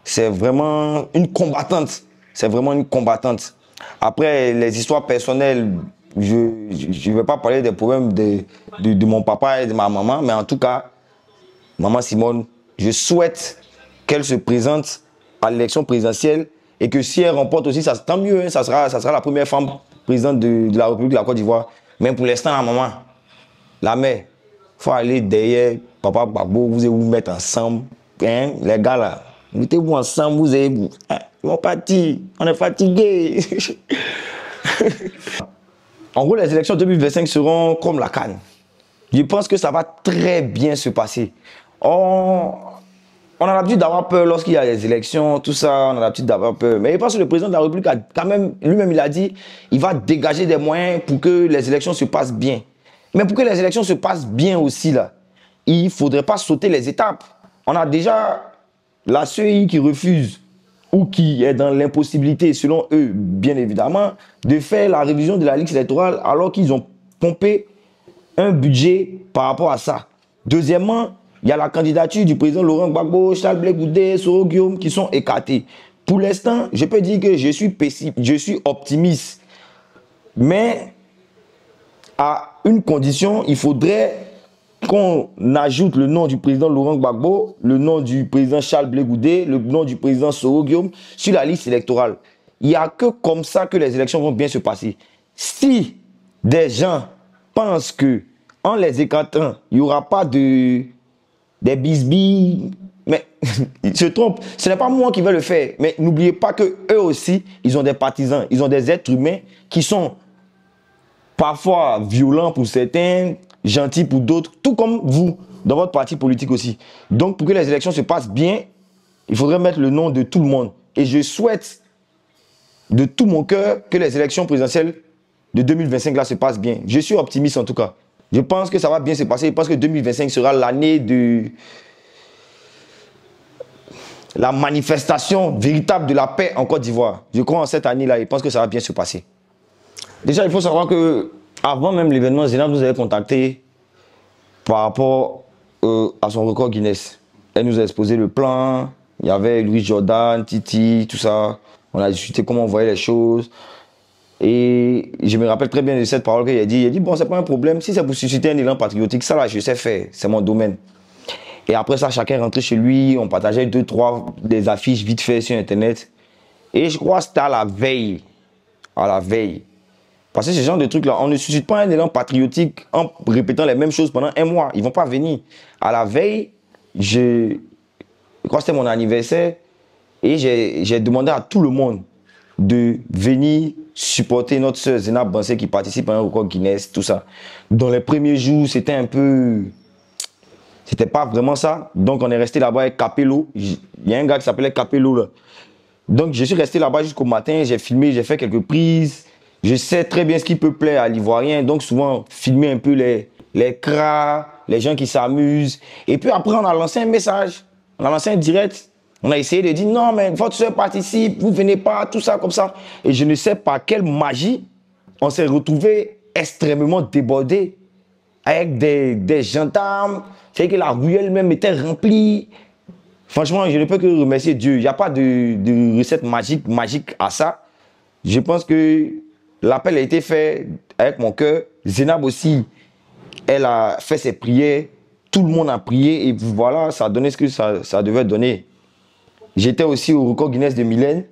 [SPEAKER 1] C'est vraiment une combattante. C'est vraiment une combattante. Après, les histoires personnelles, je ne vais pas parler des problèmes de mon papa et de ma maman, mais en tout cas, Maman Simone, je souhaite qu'elle se présente à l'élection présidentielle et que si elle remporte aussi, ça, tant mieux, hein, ça sera la première femme présidente de la République de la Côte d'Ivoire. Mais pour l'instant, la maman, la mère, il faut aller derrière Papa Gbagbo, vous allez vous mettre ensemble. Hein, les gars là, mettez-vous ensemble, vous allez vous. Hein, ils vont partir, on est fatigués. En gros, les élections 2025 seront comme la CAN. Je pense que ça va très bien se passer. On a l'habitude d'avoir peur lorsqu'il y a les élections, tout ça, on a l'habitude d'avoir peur. Mais je pense que le président de la République a quand même, lui-même, il a dit, il va dégager des moyens pour que les élections se passent bien. Mais pour que les élections se passent bien aussi, là, il ne faudrait pas sauter les étapes. On a déjà la CEI qui refuse ou qui est dans l'impossibilité, selon eux, bien évidemment, de faire la révision de la liste électorale alors qu'ils ont pompé un budget par rapport à ça. Deuxièmement, il y a la candidature du président Laurent Gbagbo, Charles Blé Goudé, Soro Guillaume qui sont écartés. Pour l'instant, je peux dire que je suis optimiste. Mais à une condition, il faudrait qu'on ajoute le nom du président Laurent Gbagbo, le nom du président Charles Blé Goudé, le nom du président Soro Guillaume sur la liste électorale. Il n'y a que comme ça que les élections vont bien se passer. Si des gens pensent que en les écartant, il n'y aura pas des bisbilles, mais ils se trompent. Ce n'est pas moi qui vais le faire. Mais n'oubliez pas qu'eux aussi, ils ont des partisans. Ils ont des êtres humains qui sont parfois violents pour certains, gentils pour d'autres, tout comme vous, dans votre parti politique aussi. Donc, pour que les élections se passent bien, il faudrait mettre le nom de tout le monde. Et je souhaite de tout mon cœur que les élections présidentielles de 2025 là se passent bien. Je suis optimiste en tout cas. Je pense que ça va bien se passer. Je pense que 2025 sera l'année de la manifestation véritable de la paix en Côte d'Ivoire. Je crois en cette année-là. Je pense que ça va bien se passer. Déjà, il faut savoir que avant même l'événement, Zénab nous avait contacté par rapport à son record Guinness. Elle nous a exposé le plan. Il y avait Louis Jordan, Titi, tout ça. On a discuté comment on voyait les choses. Et je me rappelle très bien de cette parole qu'il a dit. Il a dit, bon, c'est pas un problème. Si c'est pour susciter un élan patriotique, ça là, je sais faire. C'est mon domaine. Et après ça, chacun rentrait chez lui. On partageait 2, 3 des affiches vite fait sur Internet. Et je crois que c'était à la veille. À la veille. Parce que ce genre de trucs-là, on ne suscite pas un élan patriotique en répétant les mêmes choses pendant un mois. Ils ne vont pas venir. À la veille, je crois que c'était mon anniversaire. Et j'ai demandé à tout le monde de venir supporter notre soeur Zénab Bansé qui participe à un record Guinness, tout ça. Dans les premiers jours, c'était un peu... C'était pas vraiment ça. Donc, on est resté là-bas avec Capello. Il y a un gars qui s'appelait Capello, là. Donc, je suis resté là-bas jusqu'au matin. J'ai filmé, j'ai fait quelques prises. Je sais très bien ce qui peut plaire à l'Ivoirien. Donc, souvent, filmer un peu les cras, les gens qui s'amusent. Et puis après, on a lancé un message. On a lancé un direct. On a essayé de dire, non, mais votre soeur participe, vous venez pas, tout ça, comme ça. Et je ne sais pas quelle magie, on s'est retrouvé extrêmement débordé avec des gendarmes. C'est que la ruelle même était remplie. Franchement, je ne peux que remercier Dieu. Il n'y a pas de recette magique à ça. Je pense que l'appel a été fait avec mon cœur. Zénab aussi, elle a fait ses prières. Tout le monde a prié et voilà, ça a donné ce que ça devait donner. J'étais aussi au record Guinness de Mylène.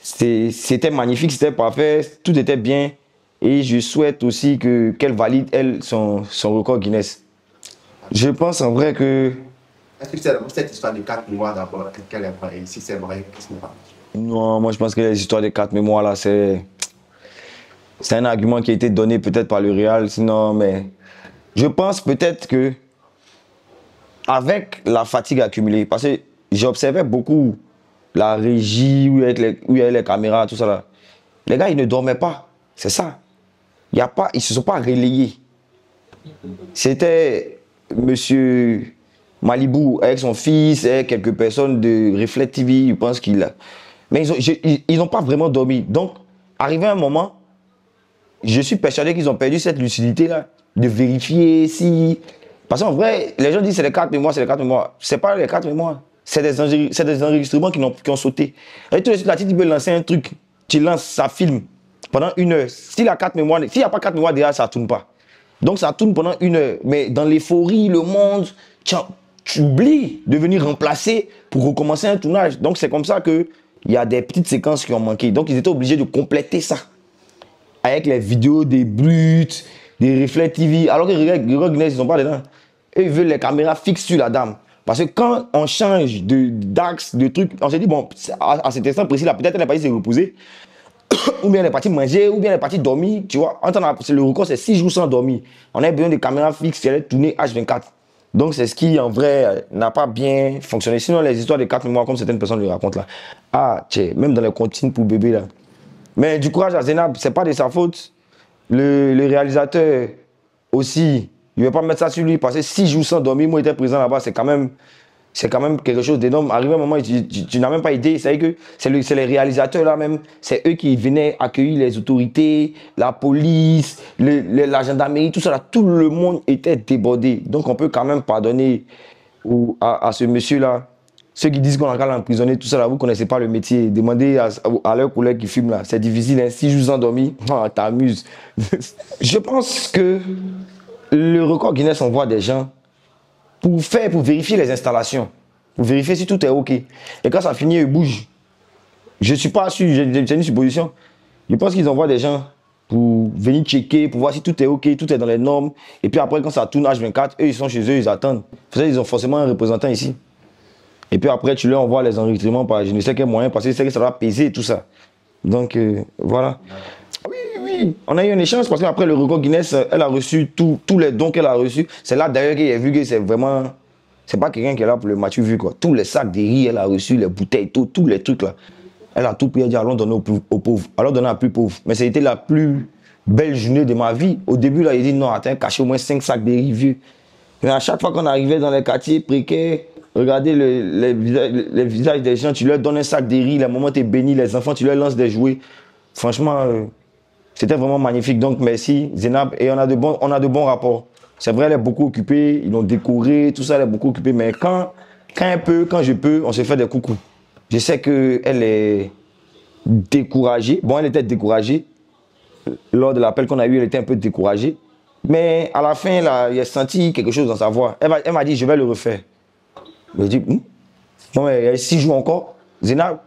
[SPEAKER 1] C'était magnifique, c'était parfait, tout était bien. Et je souhaite aussi qu'elle valide, elle, son record Guinness. Je pense en vrai que...
[SPEAKER 2] Est-ce que c'est cette histoire de 4 mois d'abord qu'elle est vraie? Si c'est vrai, qu'est-ce qu'on va?
[SPEAKER 1] Non, moi je pense que les histoires de 4 mémoires là, c'est un argument qui a été donné peut-être par le Real, sinon, mais je pense peut-être que avec la fatigue accumulée, parce que j'observais beaucoup la régie, où il y avait les caméras, tout ça là. Les gars, ils ne dormaient pas, c'est ça. Ils ne se sont pas relayés. C'était monsieur Malibu avec son fils et quelques personnes de Reflect TV, je pense qu'il a. Mais ils n'ont pas vraiment dormi. Donc, arrivé un moment, je suis persuadé qu'ils ont perdu cette lucidité-là. de vérifier si... Parce qu'en vrai, les gens disent c'est les 4 mémoires, c'est les 4 mémoires. C'est pas les 4 mémoires. C'est des enregistrements qui ont sauté. Et tout de suite, là, tu peux lancer un truc, tu lances, ça filme pendant 1 heure. S'il n'y a pas 4 mémoires derrière, ça ne tourne pas. Donc ça tourne pendant 1 heure. Mais dans l'euphorie, le monde, tu oublies de venir remplacer pour recommencer un tournage. Donc c'est comme ça qu'il y a des petites séquences qui ont manqué. Donc ils étaient obligés de compléter ça avec les vidéos des brutes, des reflets TV. Alors que Record Guinness, ils sont pas dedans. Eux, ils veulent les caméras fixes sur la dame. Parce que quand on change d'axe, de trucs, on se dit, bon, à cet instant précis là, peut-être elle est partie se reposer, ou bien elle est partie manger, ou bien elle est partie dormir, tu vois. Le record, c'est 6 jours sans dormir. On a besoin de caméras fixes qui allaient tourner H24. Donc, c'est ce qui, en vrai, n'a pas bien fonctionné. Sinon, les histoires de 4 mémoires, comme certaines personnes le racontent là, ah, tiens, même dans les comptines pour bébé là. Mais du courage à Zenab, c'est pas de sa faute. Le réalisateur aussi, il ne veut pas mettre ça sur lui, parce que 6 jours sans dormir, moi j'étais présent là-bas, c'est quand même quelque chose d'énorme. Arrivé à un moment, tu n'as même pas idée. C'est que c'est les réalisateurs là même, c'est eux qui venaient accueillir les autorités, la police, la gendarmerie, tout ça là. Tout le monde était débordé. Donc on peut quand même pardonner à ce monsieur-là. Ceux qui disent qu'on a qu'à l'emprisonner, tout ça là, vous ne connaissez pas le métier. Demandez à leurs collègues qui fument là. C'est difficile, hein? 6 jours sans dormir, t'amuses. Je pense que le record Guinness envoie des gens pour vérifier les installations, pour vérifier si tout est OK. Et quand ça finit, ils bougent. Je ne suis pas sûr, c'est une supposition. Je pense qu'ils envoient des gens pour venir checker, pour voir si tout est OK, tout est dans les normes. Et puis après, quand ça tourne H24, eux, ils sont chez eux, ils attendent. Ils ont forcément un représentant ici. Et puis après, tu leur envoies les enregistrements par je ne sais quel moyen, parce que c'est que ça va peser et tout ça. Donc, voilà. Oui, on a eu un échange parce qu'après le record Guinness, elle a reçu tous les dons qu'elle a reçus. C'est là d'ailleurs qu'il a vu que c'est vraiment... C'est pas quelqu'un qui est là pour le Mathieu vu quoi. Tous les sacs de riz, elle a reçu, les bouteilles, tous les trucs là. Elle a tout pris, elle a dit allons donner aux pauvres, allons donner à plus pauvres. Mais c'était la plus belle journée de ma vie. Au début là, il dit non, attends, cachez au moins 5 sacs de riz vieux. Mais à chaque fois qu'on arrivait dans les quartiers précaires, regardez les visages des gens, tu leur donnes un sac de riz, les moments tu es béni, les enfants, tu leur lances des jouets. Franchement... C'était vraiment magnifique. Donc, merci, Zenab. Et on a de bons rapports. C'est vrai, elle est beaucoup occupée. Ils l'ont décoré, tout ça, elle est beaucoup occupée. Mais quand je peux, on se fait des coucous. Je sais qu'elle est découragée. Bon, elle était découragée. Lors de l'appel qu'on a eu, elle était un peu découragée. Mais à la fin, là, il a senti quelque chose dans sa voix. Elle m'a dit, je vais le refaire. Je lui ai dit, non, mais il y a 6 jours encore. Zenab,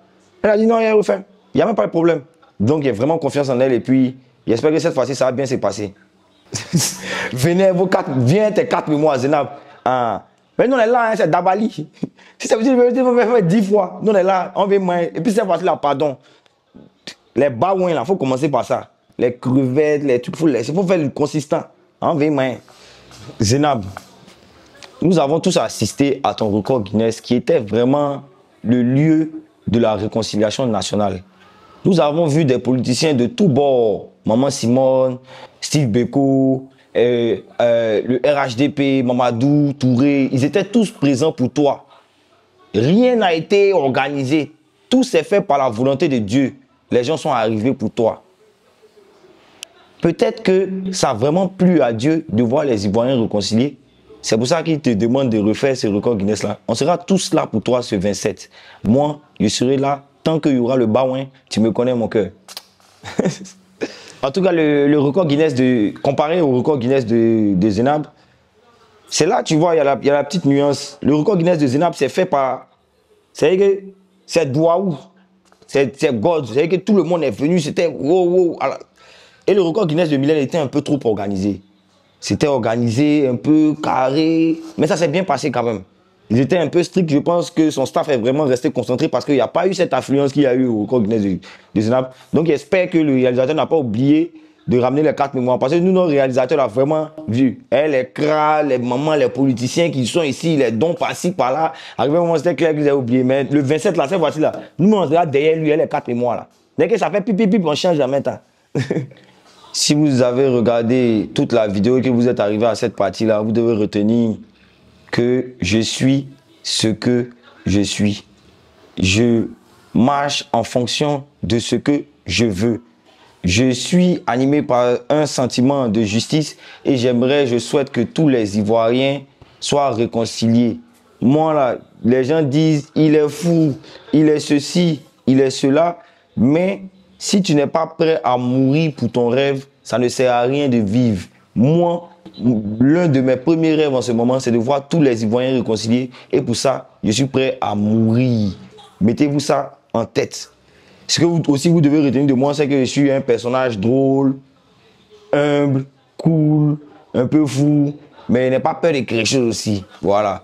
[SPEAKER 1] elle a dit, non, il a refait. Il n'y a même pas de problème. Donc, il y a vraiment confiance en elle et puis, j'espère que cette fois-ci, ça va bien se passer. Viens tes 4 mémoires, Zenab. Ah. Mais nous, on est là, hein, c'est Dabali. Si ça veut dire que je vais faire 10 fois, nous, on est là, on veut moins. Et puis, cette fois-ci, là, pardon. Les baouins, là, il faut commencer par ça. Les crevettes, les trucs, il faut faire le consistant. On veut moins. Zenab, nous avons tous assisté à ton record Guinness qui était vraiment le lieu de la réconciliation nationale. Nous avons vu des politiciens de tous bords, Maman Simone, Steve Beko, le RHDP, Mamadou, Touré, ils étaient tous présents pour toi. Rien n'a été organisé. Tout s'est fait par la volonté de Dieu. Les gens sont arrivés pour toi. Peut-être que ça a vraiment plu à Dieu de voir les Ivoiriens réconciliés. C'est pour ça qu'il te demande de refaire ce record Guinness-là. On sera tous là pour toi ce 27. Moi, je serai là. Tant qu'il y aura le baouin, tu me connais mon cœur. En tout cas, le record Guinness, comparé au record Guinness de Zenab, c'est là, tu vois, il y a la petite nuance. Le record Guinness de Zenab, c'est fait par... C'est Douaou. C'est God. C'est que tout le monde est venu, c'était wow. Et le record Guinness de Mylène était un peu trop organisé. C'était organisé, un peu carré. Mais ça s'est bien passé quand même. Ils étaient un peu stricts. Je pense que son staff est vraiment resté concentré parce qu'il n'y a pas eu cette affluence qu'il y a eu au record Guinness de Zenab. Donc j'espère que le réalisateur n'a pas oublié de ramener les 4 mémoires. Parce que nous, nos réalisateurs l'ont vraiment vu. Les crânes, les mamans, les politiciens qui sont ici, les dons par-ci, par-là. Arrivé au moment, c'était clair qu'ils avaient oublié. Mais le 27, là, cette fois-ci, là, nous, on sera derrière lui, les 4 mémoires. Là. Dès que ça fait pipi, on change en même temps. Si vous avez regardé toute la vidéo et que vous êtes arrivé à cette partie-là, vous devez retenir que je suis ce que je suis. Je marche en fonction de ce que je veux. Je suis animé par un sentiment de justice et je souhaite que tous les Ivoiriens soient réconciliés. Moi, là, les gens disent, il est fou, il est ceci, il est cela, mais si tu n'es pas prêt à mourir pour ton rêve, ça ne sert à rien de vivre. Moi, l'un de mes premiers rêves en ce moment, c'est de voir tous les Ivoiriens réconciliés et pour ça, je suis prêt à mourir. Mettez-vous ça en tête. Ce que vous devez retenir de moi, c'est que je suis un personnage drôle, humble, cool, un peu fou, mais n'ai pas peur de quelque chose aussi. Voilà.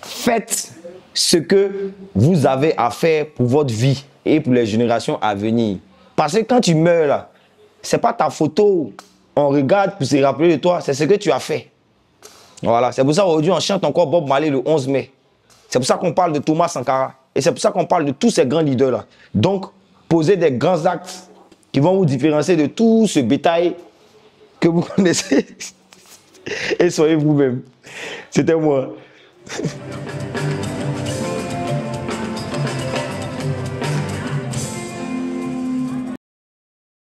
[SPEAKER 1] Faites ce que vous avez à faire pour votre vie et pour les générations à venir. Parce que quand tu meurs là, c'est pas ta photo. On regarde pour se rappeler de toi, c'est ce que tu as fait. Voilà. C'est pour ça qu'aujourd'hui, on chante encore Bob Marley le 11 mai. C'est pour ça qu'on parle de Thomas Sankara. Et c'est pour ça qu'on parle de tous ces grands leaders-là. Donc, posez des grands actes qui vont vous différencier de tout ce bétail que vous connaissez. Et soyez vous-même. C'était moi.